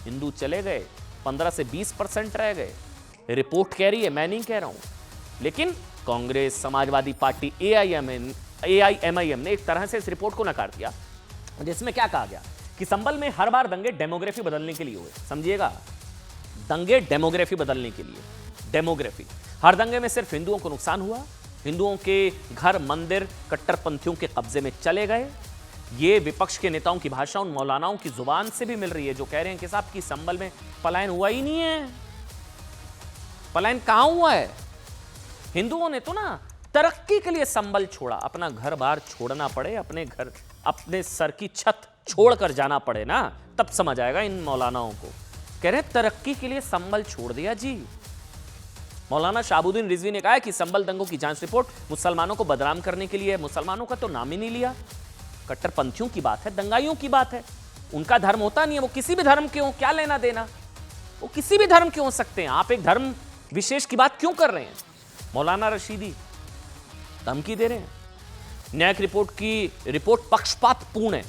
हिंदू चले गए, 15 से 20% रह गए, रिपोर्ट कह रही है, मैं नहीं कह रहा हूं। लेकिन कांग्रेस, समाजवादी पार्टी, एआईएमआईएम ने एक तरह से इस रिपोर्ट को नकार दिया, जिसमें क्या कहा गया कि संभल में हर बार दंगे डेमोग्राफी बदलने के लिए हुए। समझिएगा, दंगे डेमोग्राफी बदलने के लिए। डेमोग्राफी, हर दंगे में सिर्फ हिंदुओं को नुकसान हुआ, हिंदुओं के घर, मंदिर कट्टरपंथियों के कब्जे में चले गए। ये विपक्ष के नेताओं की भाषा उन मौलानाओं की जुबान से भी मिल रही है जो कह रहे हैं कि साहब की संभल में पलायन हुआ ही नहीं है। पलायन कहां हुआ है? हिंदुओं ने तो ना तरक्की के लिए संभल छोड़ा। अपना घर बार छोड़ना पड़े, अपने घर, अपने सर की छत छोड़कर जाना पड़े ना, तब समझ आएगा इन मौलानाओं को। कह रहे तरक्की के लिए संभल छोड़ दिया जी। मौलाना शाहबुद्दीन रिजवी ने कहा है कि संभल दंगों की जांच रिपोर्ट मुसलमानों को बदनाम करने के लिए है। मुसलमानों का तो नाम ही नहीं लिया। कट्टरपंथियों की बात है, दंगाइयों की बात है। उनका धर्म होता नहीं है, वो किसी भी धर्म के हो, क्या लेना देना, वो किसी भी धर्म के हो सकते हैं। आप एक धर्म विशेष की बात क्यों कर रहे हैं? मौलाना रशीदी धमकी दे रहे हैं। न्यायिक रिपोर्ट की रिपोर्ट पक्षपातपूर्ण है,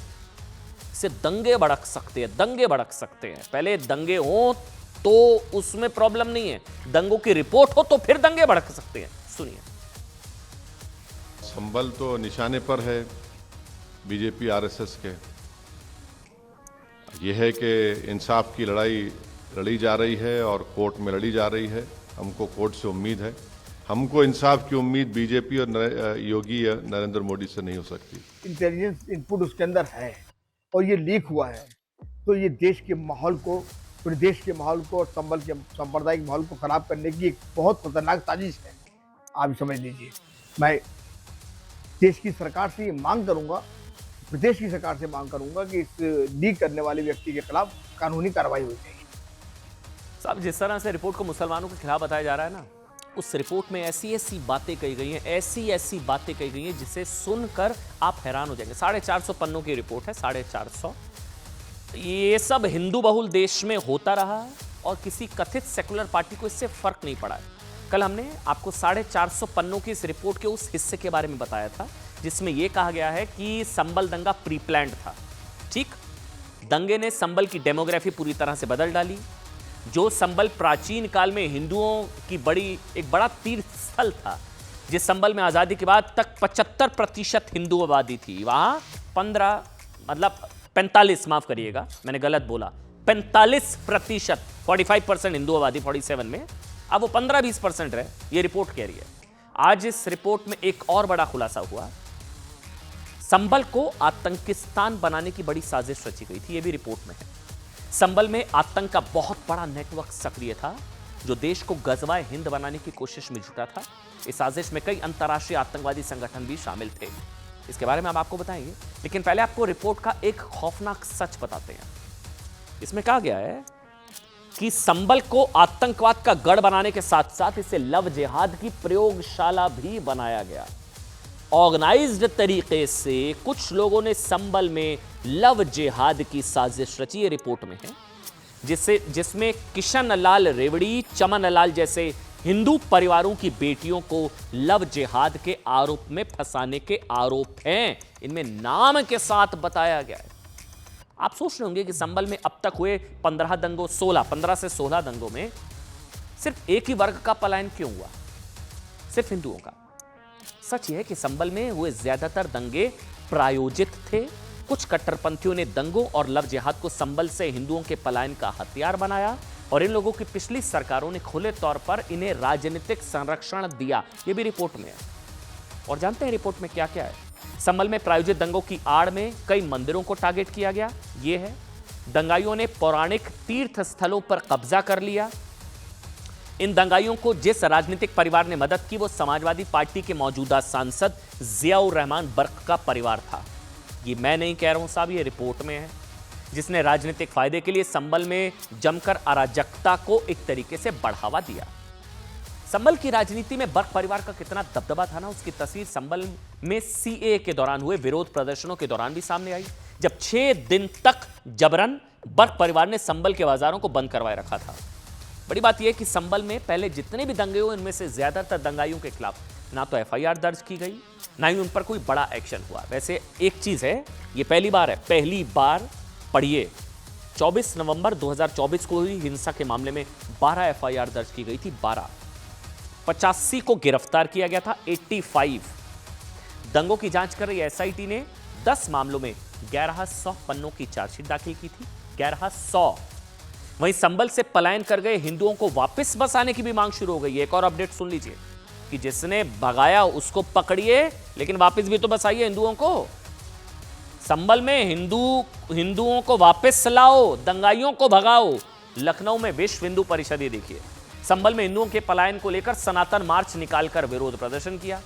इससे दंगे भड़क सकते हैं, दंगे भड़क सकते हैं। पहले दंगे हो तो उसमें प्रॉब्लम नहीं है, दंगों की रिपोर्ट हो तो फिर दंगे भड़क सकते हैं। सुनिए। संभल तो निशाने पर है बीजेपी आरएसएस के। यह है कि इंसाफ की लड़ाई लड़ी जा रही है और कोर्ट में लड़ी जा रही है। हमको कोर्ट से उम्मीद है, हमको इंसाफ की उम्मीद बीजेपी और योगी या नरेंद्र मोदी से नहीं हो सकती। इंटेलिजेंस इनपुट उसके अंदर है और ये लीक हुआ है, तो ये देश के माहौल को, पूरे देश के माहौल को और संभल के सांप्रदायिक माहौल को खराब करने की एक बहुत खतरनाक साजिश है। आप समझ लीजिए। मैं देश की सरकार से ये मांग करूंगा, प्रदेश की सरकार से मांग करूंगा कि इस लीक करने वाले व्यक्ति के खिलाफ कानूनी कार्रवाई होनी चाहिए। साहब, जिस तरह से रिपोर्ट को मुसलमानों के खिलाफ बताया जा रहा है ना, उस रिपोर्ट में ऐसी ऐसी बातें कही गई हैं, ऐसी ऐसी बातें कही गई हैं जिसे सुनकर आप हैरान हो जाएंगे। 450 पन्नों की रिपोर्ट है, 450। ये सब हिंदू बहुल देश में होता रहा है और किसी कथित सेकुलर पार्टी को इससे फर्क नहीं पड़ा है। कल हमने आपको 450 पन्नों की इस रिपोर्ट के उस हिस्से के बारे में बताया था जिसमें यह कहा गया है कि संभल दंगा प्री प्लान्ड था। ठीक, दंगे ने संभल की डेमोग्राफी पूरी तरह से बदल डाली। जो संभल प्राचीन काल में हिंदुओं की एक बड़ा तीर्थ स्थल था, जिस संभल में आज़ादी के बाद तक 75% हिंदू आबादी थी, वहाँ 45, माफ करिएगा मैंने गलत बोला, 45%, 45% हिंदू आबादी 47 में, अब वो 15-20% रहे, ये रिपोर्ट कह रही है। आज इस रिपोर्ट में एक और बड़ा खुलासा हुआ। संभल को आतंकिस्तान बनाने की बड़ी साजिश रची गई थी, यह भी रिपोर्ट में है। संभल में आतंक का बहुत बड़ा नेटवर्क सक्रिय था, जो देश को गजवाए हिंद बनाने की कोशिश में जुटा था। इस साजिश में कई अंतर्राष्ट्रीय आतंकवादी संगठन भी शामिल थे। इसके बारे में हम आपको बताएंगे, लेकिन पहले आपको रिपोर्ट का एक खौफनाक सच बताते हैं। इसमें कहा गया है कि संभल को आतंकवाद का गढ़ बनाने के साथ साथ इसे लव जिहाद की प्रयोगशाला भी बनाया गया। ऑर्गेनाइज्ड तरीके से कुछ लोगों ने संभल में लव जिहाद की साजिश रची, ये रिपोर्ट में है, जिसमें किशन लाल रेवड़ी, चमन लाल जैसे हिंदू परिवारों की बेटियों को लव जिहाद के आरोप में फंसाने के आरोप हैं। इनमें नाम के साथ बताया गया है। आप सोच रहे होंगे कि संभल में अब तक हुए 15 से 16 दंगों में सिर्फ एक ही वर्ग का पलायन क्यों हुआ, सिर्फ हिंदुओं का। सच यह है कि संभल में हुए ज्यादातर दंगे प्रायोजित थे। कुछ कट्टरपंथियों ने दंगों और लव जिहाद को संभल से हिंदुओं के पलायन का हथियार बनाया और इन लोगों की पिछली सरकारों ने खुले तौर पर इन्हें राजनीतिक संरक्षण दिया, यह भी रिपोर्ट में है। और जानते हैं रिपोर्ट में क्या क्या है? संभल में प्रायोजित दंगों की आड़ में कई मंदिरों को टारगेट किया गया, यह है। दंगाइयों ने पौराणिक तीर्थ स्थलों पर कब्जा कर लिया। इन दंगाइयों को जिस राजनीतिक परिवार ने मदद की वो समाजवादी पार्टी के मौजूदा सांसद जियाउर रहमान बर्क का परिवार था। ये मैं नहीं कह रहा हूं साहब, ये रिपोर्ट में है, जिसने राजनीतिक फायदे के लिए संभल में जमकर अराजकता को एक तरीके से बढ़ावा दिया। संभल की राजनीति में बर्क परिवार का कितना दबदबा था ना, उसकी तस्वीर संभल में सीएए के दौरान हुए विरोध प्रदर्शनों के दौरान भी सामने आई, जब 6 दिन तक जबरन बर्क परिवार ने संभल के बाजारों को बंद करवाए रखा था। बड़ी बात यह कि संभल में पहले जितने भी दंगे हुए उनमें से ज्यादातर दंगाइयों के खिलाफ ना तो एफआईआर दर्ज की गई, ना ही उन पर कोई बड़ा एक्शन हुआ। वैसे एक चीज है, ये पहली बार पढ़िए, 24 नवंबर 2024 को हुई हिंसा के मामले में 12 एफआईआर दर्ज की गई थी। 85 को गिरफ्तार किया गया था। 85 दंगों की जांच कर रही एसआईटी ने 10 मामलों में 1100 पन्नों की चार्जशीट दाखिल की थी। 1100। वहीं संभल से पलायन कर गए हिंदुओं को वापस बसाने की भी मांग शुरू हो गई है। एक और अपडेट सुन लीजिए कि जिसने भगाया उसको पकड़िए, लेकिन वापस भी तो बसाइए हिंदुओं को। संभल में हिंदुओं को वापस लाओ, दंगाइयों को भगाओ। लखनऊ में विश्व हिंदू परिषद, ये देखिए, संभल में हिंदुओं के पलायन को लेकर सनातन मार्च निकालकर विरोध प्रदर्शन किया।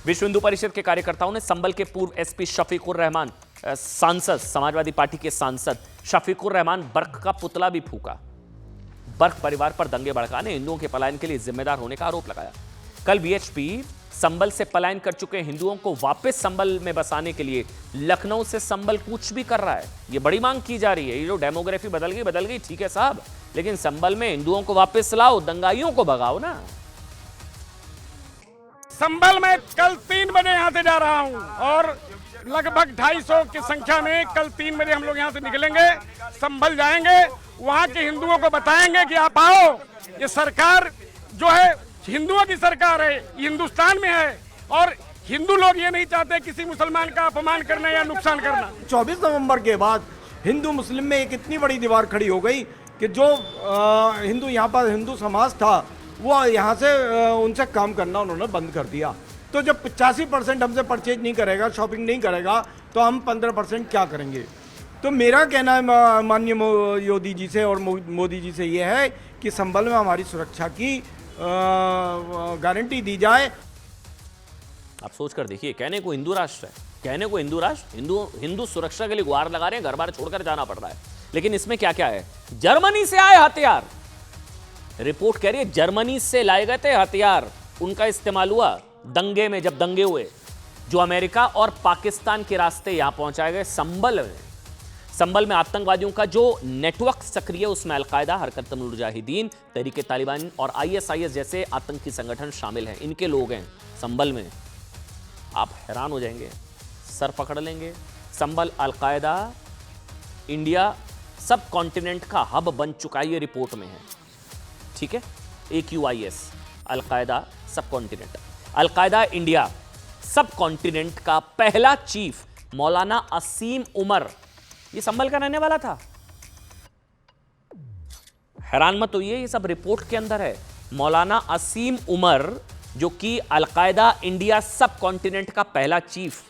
विश्व हिंदू परिषद के कार्यकर्ताओं ने संभल के पूर्व एसपी शफीकुर रहमान, सांसद, समाजवादी पार्टी के सांसद शफीकुर रहमान बर्क का पुतला भी फूका। बर्क परिवार पर दंगे भड़काने, हिंदुओं के पलायन के लिए जिम्मेदार होने का आरोप लगाया। कल वीएचपी संभल से पलायन कर चुके हिंदुओं को वापस संभल में बसाने के लिए लखनऊ से संभल कूच भी कर रहा है। ये बड़ी मांग की जा रही है। ये जो डेमोग्राफी बदल गई, ठीक है साहब, लेकिन संभल में हिंदुओं को वापस लाओ, दंगाइयों को भगाओ ना। संभल में कल 3 बजे यहाँ से जा रहा हूँ और लगभग 250 की संख्या में कल 3 बजे हम लोग यहाँ से निकलेंगे, संभल जाएंगे, वहाँ के हिंदुओं को बताएंगे कि आप आओ, ये सरकार जो है हिंदुओं की सरकार है, हिंदुस्तान में है और हिंदू लोग ये नहीं चाहते किसी मुसलमान का अपमान करना या नुकसान करना। 24 नवंबर के बाद हिंदू मुस्लिम में एक इतनी बड़ी दीवार खड़ी हो गई कि जो हिंदू यहाँ पर हिंदू समाज था वो यहाँ से उनसे काम करना उन्होंने बंद कर दिया। तो जब 85% हमसे परचेज नहीं करेगा, शॉपिंग नहीं करेगा, तो हम 15% क्या करेंगे? तो मेरा कहना है माननीय योगी जी से और मोदी जी से ये है कि संभल में हमारी सुरक्षा की गारंटी दी जाए। आप सोच कर देखिए, कहने को हिंदू राष्ट्र है, कहने को हिंदू राष्ट्र, हिंदू सुरक्षा के लिए गुहार लगा रहे हैं, घर बार छोड़कर जाना पड़ रहा है, लेकिन इसमें क्या क्या है? जर्मनी से आए हथियार, रिपोर्ट कह रही है जर्मनी से लाए गए थे हथियार, उनका इस्तेमाल हुआ दंगे में, जब दंगे हुए, जो अमेरिका और पाकिस्तान के रास्ते यहां पहुंचाए गए संभल में। संभल में आतंकवादियों का जो नेटवर्क सक्रिय, उसमें अलकायदा, हरकत मुजाहिदीन, तहरीके तालिबान और आईएसआईएस जैसे आतंकी संगठन शामिल हैं। इनके लोग हैं संभल में। आप हैरान हो जाएंगे, सर पकड़ लेंगे। संभल अलकायदा, इंडिया, सब कॉन्टिनेंट का हब बन चुका है, ये रिपोर्ट में है, ठीक है। AQIS, अलकायदा सब कॉन्टिनेंट, अलकायदा इंडिया सब कॉन्टिनेंट का पहला चीफ मौलाना असीम उमर, ये संभल का रहने वाला था। हैरान मत होइए, ये सब रिपोर्ट के अंदर है। मौलाना असीम उमर जो कि अलकायदा इंडिया सब कॉन्टिनेंट का पहला चीफ,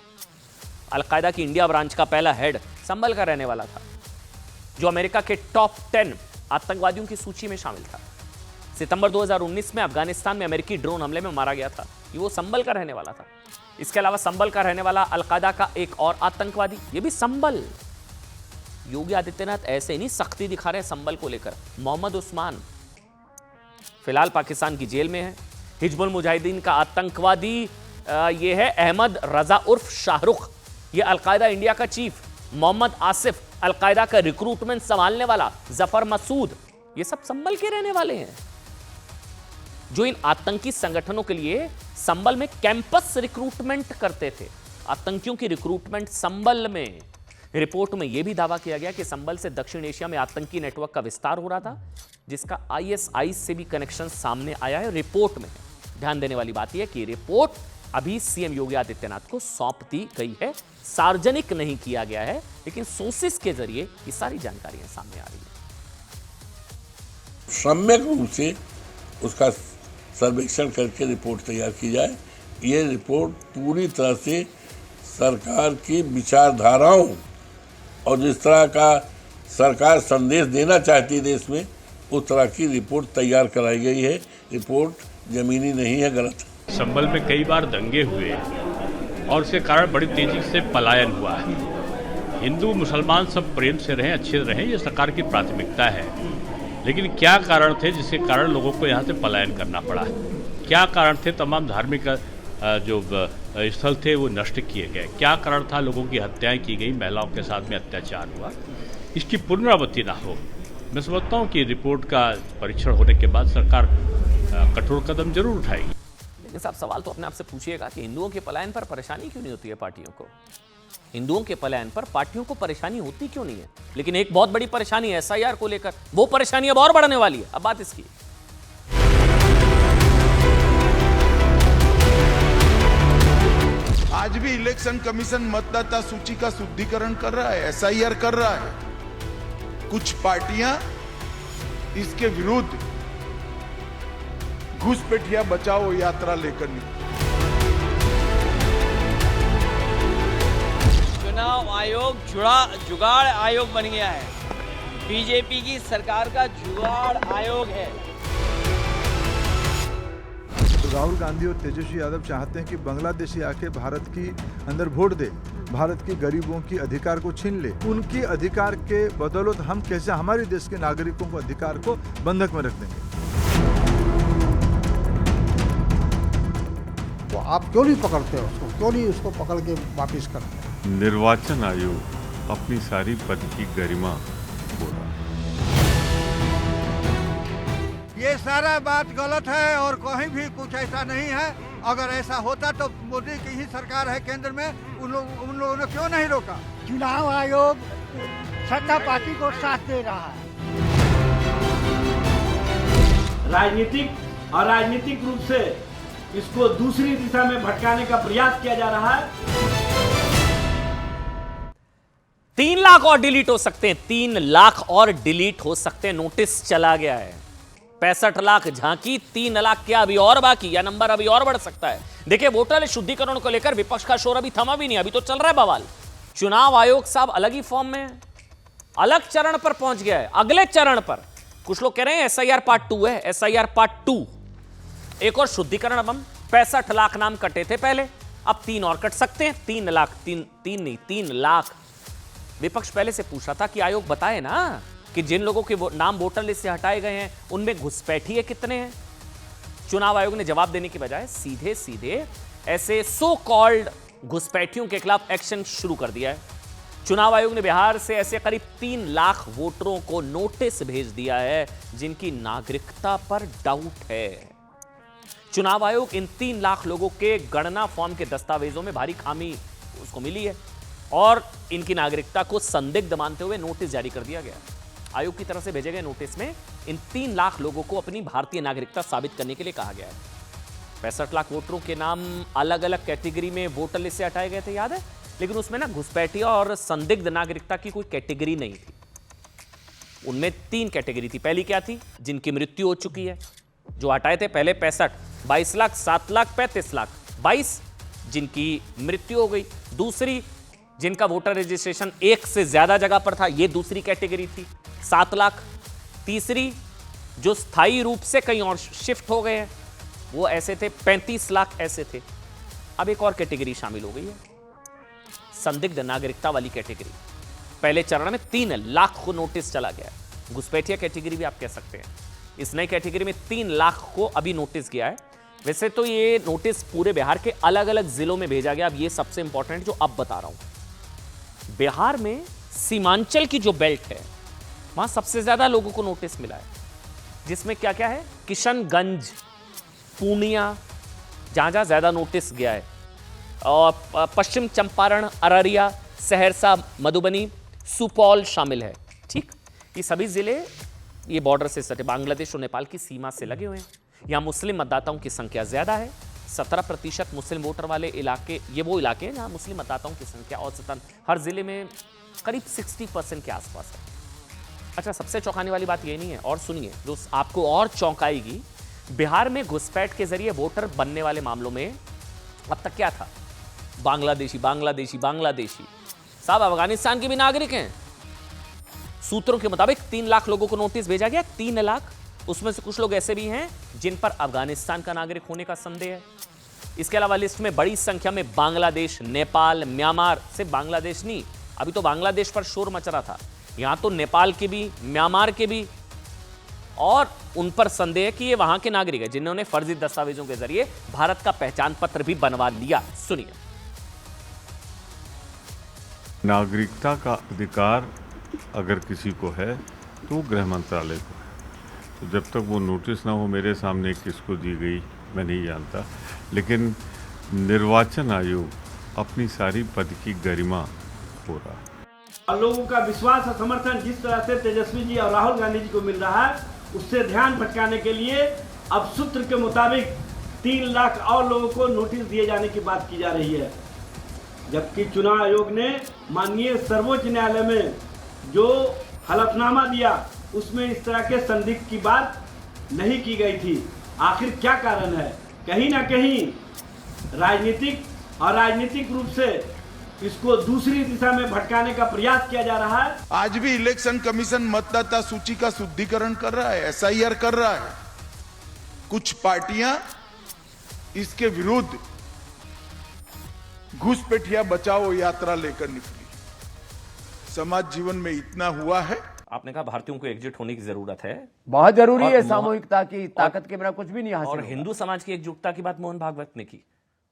अलकायदा की इंडिया ब्रांच का पहला हेड संभल का रहने वाला था, जो अमेरिका के टॉप 10 आतंकवादियों की सूची में शामिल था। सितंबर 2019 में अफगानिस्तान में अमेरिकी ड्रोन हमले में मारा गया था, ये वो संभल का रहने वाला था। इसके अलावा संभल का रहने वाला अलकायदा का एक और आतंकवादी, ये भी संभल। योगी आदित्यनाथ ऐसे नहीं सख्ती दिखा रहे संभल को लेकर। मोहम्मद उस्मान फिलहाल पाकिस्तान की जेल में है। हिजबुल मुजाहिदीन का आतंकवादी ये है अहमद रजा उर्फ शाहरुख, ये अलकायदा इंडिया का चीफ। मोहम्मद आसिफ अलकायदा का रिक्रूटमेंट संभालने वाला, जफर मसूद, ये सब संभल के रहने वाले हैं, जो इन आतंकी संगठनों के लिए संभल में कैंपस रिक्रूटमेंट करते थे। आतंकियों की रिक्रूटमेंट संभल में। रिपोर्ट में यह भी दावा किया गया कि संभल से दक्षिण एशिया में आतंकी नेटवर्क का विस्तार हो रहा था, जिसका आईएसआई से भी कनेक्शन सामने आया है। रिपोर्ट में ध्यान देने वाली बात यह है कि रिपोर्ट अभी सीएम योगी आदित्यनाथ को सौंप दी गई है, सार्वजनिक नहीं किया गया है, लेकिन सोर्सेस के जरिए ये सारी जानकारियां सामने आ रही है। सम्यक रूप से उसका सर्वेक्षण करके रिपोर्ट तैयार की जाए। ये रिपोर्ट पूरी तरह से सरकार की विचारधाराओं और जिस तरह का सरकार संदेश देना चाहती है देश में, उस तरह की रिपोर्ट तैयार कराई गई है। रिपोर्ट जमीनी नहीं है, गलत है। संभल में कई बार दंगे हुए और उसके कारण बड़ी तेजी से पलायन हुआ है। हिंदू मुसलमान सब प्रेम से रहें, अच्छे रहें, ये सरकार की प्राथमिकता है। लेकिन क्या कारण थे जिसके कारण लोगों को यहाँ से पलायन करना पड़ा? क्या कारण थे तमाम धार्मिक जो स्थल थे वो नष्ट किए गए? क्या कारण था लोगों की हत्याएं की गई, महिलाओं के साथ में अत्याचार हुआ? इसकी पुनरावृत्ति ना हो, मैं समझता हूँ कि रिपोर्ट का परीक्षण होने के बाद सरकार कठोर कदम जरूर उठाएगी। लेकिन साहब सवाल तो अपने आप से पूछिएगा कि हिंदुओं के पलायन पर परेशानी क्यों नहीं होती है पार्टियों को? हिंदुओं के पलायन पर पार्टियों को परेशानी होती क्यों नहीं है? लेकिन एक बहुत बड़ी परेशानी है एसआईआर को लेकर, वो परेशानी अब और बढ़ने वाली है। अब बात इसकी, आज भी इलेक्शन कमीशन मतदाता सूची का शुद्धिकरण कर रहा है, एसआईआर कर रहा है। कुछ पार्टियां इसके विरुद्ध घुसपैठिया बचाओ यात्रा लेकर निकली। चुनाव आयोग जुगाड़ आयोग बन गया है, बीजेपी की सरकार का जुगाड़ आयोग है। राहुल गांधी और तेजस्वी यादव चाहते हैं कि बांग्लादेशी आके भारत की अंदर वोट दे, भारत के गरीबों की अधिकार को छीन ले। उनकी अधिकार के बदौलत हम कैसे हमारे देश के नागरिकों को अधिकार को बंधक में रख देंगे? तो आप क्यों नहीं पकड़ते उसको, क्यों नहीं उसको पकड़ के वापिस करते? निर्वाचन आयोग अपनी सारी पद की गरिमा बोला। ये सारा बात गलत है और कहीं भी कुछ ऐसा नहीं है। अगर ऐसा होता तो मोदी की ही सरकार है केंद्र में, उन लोगों ने क्यों नहीं रोका? चुनाव आयोग सत्ता पार्टी को साथ दे रहा है। राजनीतिक और राजनीतिक रूप से इसको दूसरी दिशा में भटकाने का प्रयास किया जा रहा है। 3 लाख और डिलीट हो सकते हैं, 3 लाख और डिलीट हो सकते हैं। नोटिस चला गया है, 65 लाख झांकी, 3 लाख क्या अभी और बाकी, या नंबर अभी और बढ़ सकता है? देखिए, वोटर शुद्धिकरण को लेकर विपक्ष का शोर अभी थमा भी नहीं, अभी तो चल रहा है बवाल। चुनाव आयोग साहब अलग ही फॉर्म में है, अलग चरण पर पहुंच गया है, अगले चरण पर। कुछ लोग कह रहे हैं एसआईआर पार्ट 2 है, एसआईआर पार्ट 2। एक और शुद्धिकरण, अब हम 65 लाख नाम कटे थे पहले, अब 3 और कट सकते हैं। 3 लाख, 3 लाख। विपक्ष पहले से पूछा था कि आयोग बताए ना कि जिन लोगों के नाम वोटर लिस्ट से हटाए गए हैं उनमें घुसपैठिए कितने हैं। चुनाव आयोग ने जवाब देने के बजाय सीधे सीधे ऐसे सो कॉल्ड घुसपैठियों के खिलाफ एक्शन शुरू कर दिया है। चुनाव आयोग ने बिहार से ऐसे करीब 3 लाख वोटरों को नोटिस भेज दिया है जिनकी नागरिकता पर डाउट है। चुनाव आयोग इन 3 लाख लोगों के गणना फॉर्म के दस्तावेजों में भारी खामी उसको मिली है और इनकी नागरिकता को संदिग्ध मानते हुए नोटिस जारी कर दिया गया। आयोग की तरफ से भेजे गए नोटिस में इन 3 लाख लोगों को अपनी भारतीय नागरिकता साबित करने के लिए कहा गया है। 65 लाख वोटरों के नाम अलग अलग कैटेगरी में वोटर लिस्ट से हटाए गए थे, याद है? लेकिन उसमें ना घुसपैठिया और संदिग्ध नागरिकता की कोई कैटेगरी नहीं थी। उनमें 3 कैटेगरी थी। पहली क्या थी? जिनकी मृत्यु हो चुकी है, जो हटाए थे पहले 65, 22 लाख, 7 लाख, 35 लाख, 22 जिनकी मृत्यु हो गई। दूसरी, जिनका वोटर रजिस्ट्रेशन एक से ज्यादा जगह पर था, यह दूसरी कैटेगरी थी, 7 लाख। तीसरी, जो स्थायी रूप से कहीं और शिफ्ट हो गए हैं, वो ऐसे थे, 35 लाख ऐसे थे। अब एक और कैटेगरी शामिल हो गई है, संदिग्ध नागरिकता वाली कैटेगरी। पहले चरण में 3 लाख को नोटिस चला गया, घुसपैठिया कैटेगरी भी आप कह सकते हैं। इस नई कैटेगरी में 3 लाख को अभी नोटिस गया है। वैसे तो ये नोटिस पूरे बिहार के अलग अलग जिलों में भेजा गया। अब ये सबसे इंपॉर्टेंट जो अब बता रहा हूं, बिहार में सीमांचल की जो बेल्ट है, वहां सबसे ज्यादा लोगों को नोटिस मिला है, जिसमें क्या क्या है, किशनगंज, पूर्णिया, जहां जहां ज्यादा नोटिस गया है, और पश्चिम चंपारण, अररिया, सहरसा, मधुबनी, सुपौल शामिल है। ठीक, ये सभी जिले ये बॉर्डर से सटे बांग्लादेश और नेपाल की सीमा से लगे हुए हैं। यहां मुस्लिम मतदाताओं की संख्या ज्यादा है, 17% मुस्लिम वोटर वाले इलाके, ये वो इलाके हैं जहां मुस्लिम मतदाताओं की संख्या औसतन हर जिले में करीब 60% के आसपास है। अच्छा, सबसे चौंकाने वाली बात ये नहीं है, और सुनिए जो आपको और चौंकाएगी, बिहार में घुसपैठ के जरिए वोटर बनने वाले मामलों में अब तक क्या था, बांग्लादेशी बांग्लादेशी बांग्लादेशी। साहब अफगानिस्तान के भी नागरिक हैं। सूत्रों के मुताबिक 3 लाख लोगों को नोटिस भेजा गया, 3 लाख, उसमें से कुछ लोग ऐसे भी हैं जिन पर अफगानिस्तान का नागरिक होने का संदेह है। इसके अलावा लिस्ट में बड़ी संख्या में बांग्लादेश, नेपाल, म्यांमार, सिर्फ बांग्लादेश नहीं, अभी तो बांग्लादेश पर शोर मच रहा था, यहां तो नेपाल के भी, म्यांमार के भी, और उन पर संदेह है कि ये वहां के नागरिक है जिन्होंने फर्जी दस्तावेजों के जरिए भारत का पहचान पत्र भी बनवा लिया। सुनिए। नागरिकता का अधिकार अगर किसी को है तो गृह मंत्रालय को है। तो जब तक वो नोटिस ना हो, मेरे सामने किसको दी गई मैं नहीं जानता, लेकिन निर्वाचन आयोग अपनी सारी पद की गरिमा खो रहा है। लोगों का विश्वास और समर्थन जिस तरह से तेजस्वी जी और राहुल गांधी जी को मिल रहा है, उससे ध्यान भटकाने के लिए अब सूत्र के मुताबिक 3 लाख और लोगों को नोटिस दिए जाने की बात की जा रही है, जबकि चुनाव आयोग ने माननीय सर्वोच्च न्यायालय में जो हलफनामा दिया उसमें इस तरह के संदिग्ध की बात नहीं की गई थी। आखिर क्या कारण है? कहीं ना कहीं राजनीतिक रूप से इसको दूसरी दिशा में भटकाने का प्रयास किया जा रहा है। आज भी इलेक्शन कमीशन मतदाता सूची का शुद्धिकरण कर रहा है, एसआईआर कर रहा है। कुछ पार्टियां इसके विरुद्ध घुसपैठिया बचाओ यात्रा लेकर निकली। समाज जीवन में इतना हुआ है। आपने कहा भारतीयों को एकजुट होने की जरूरत है, बहुत जरूरी है, सामूहिकता की ताकत के बिना कुछ भी नहीं हासिल और होगा। हिंदू समाज की एकजुटता की बात मोहन भागवत ने की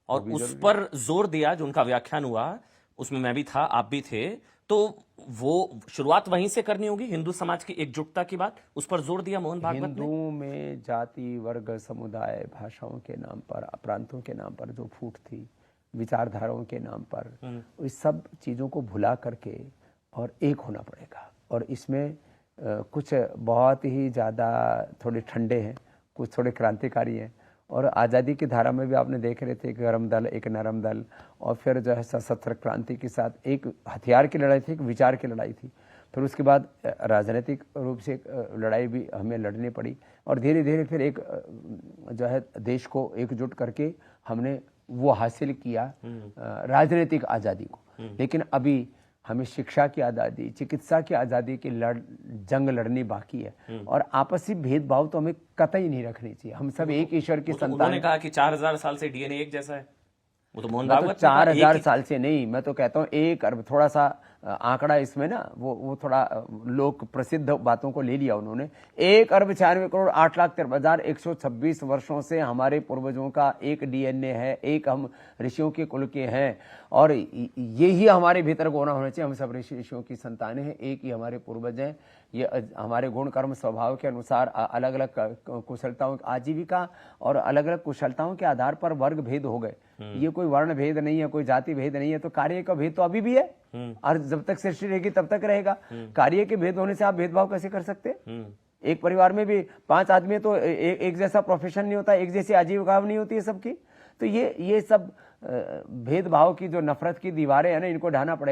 और उस पर जोर दिया। जो उनका व्याख्यान हुआ उसमें मैं भी था, आप भी थे, तो वो शुरुआत वहीं से करनी होगी, हिंदू समाज की एकजुटता की बात, उस पर जोर दिया मोहन भागवत ने। हिंदुओं में जाति, वर्ग, समुदाय, भाषाओं के नाम पर, प्रांतों के नाम पर जो फूट थी, विचारधाराओं के नाम पर, इस सब चीज़ों को भुला करके और एक होना पड़ेगा। और इसमें कुछ बहुत ही ज़्यादा थोड़े ठंडे हैं, कुछ थोड़े क्रांतिकारी हैं, और आज़ादी की धारा में भी आपने देख रहे थे, एक गरम दल, एक नरम दल, और फिर जो है सशस्त्र क्रांति के साथ एक हथियार की लड़ाई थी, एक विचार की लड़ाई थी, फिर उसके बाद राजनीतिक रूप से एक लड़ाई भी हमें लड़नी पड़ी, और धीरे धीरे फिर एक जो है देश को एकजुट करके हमने वो हासिल किया राजनीतिक आज़ादी को। लेकिन अभी हमें शिक्षा की आज़ादी, चिकित्सा की आज़ादी की जंग लड़नी बाकी है, और आपसी भेदभाव तो हमें कतई नहीं रखनी चाहिए। हम सब एक ईश्वर की संतान। उन्होंने कहा कि 4000 साल से डीएनए एक जैसा है, वो तो मोहन मैं तो भागवत 4000 साल से नहीं, मैं तो कहता हूँ 1 अरब, थोड़ा सा आंकड़ा इसमें ना वो थोड़ा लोक प्रसिद्ध बातों को ले लिया उन्होंने। 1,96,08,13,126 वर्षों से हमारे पूर्वजों का एक डीएनए है, एक हम ऋषियों के कुल के हैं, और यही हमारे भीतर होना होना चाहिए। हम सब ऋषियों की संतानें हैं, एक ही हमारे पूर्वज हैं। ये हमारे गुण कर्म स्वभाव के अनुसार अलग अलग कुशलताओं, आजीविका और अलग अलग कुशलताओं के आधार पर वर्ग भेद हो गए। ये कोई वर्ण भेद नहीं है, कोई जाति भेद नहीं है, तो कार्य का भेद तो अभी भी है, और जब तक सृष्टि रहेगी तब तक रहेगा। कार्य के भेद होने से आप भेदभाव कैसे कर सकते? एक परिवार में भी 5 आदमी तो एक जैसा प्रोफेशन नहीं होता, एक जैसी आजीविका नहीं होती है सबकी। तो ये सब भेदभाव की जो नफरत की दीवारें हैं ना, इनको ढाना पड़ेगा।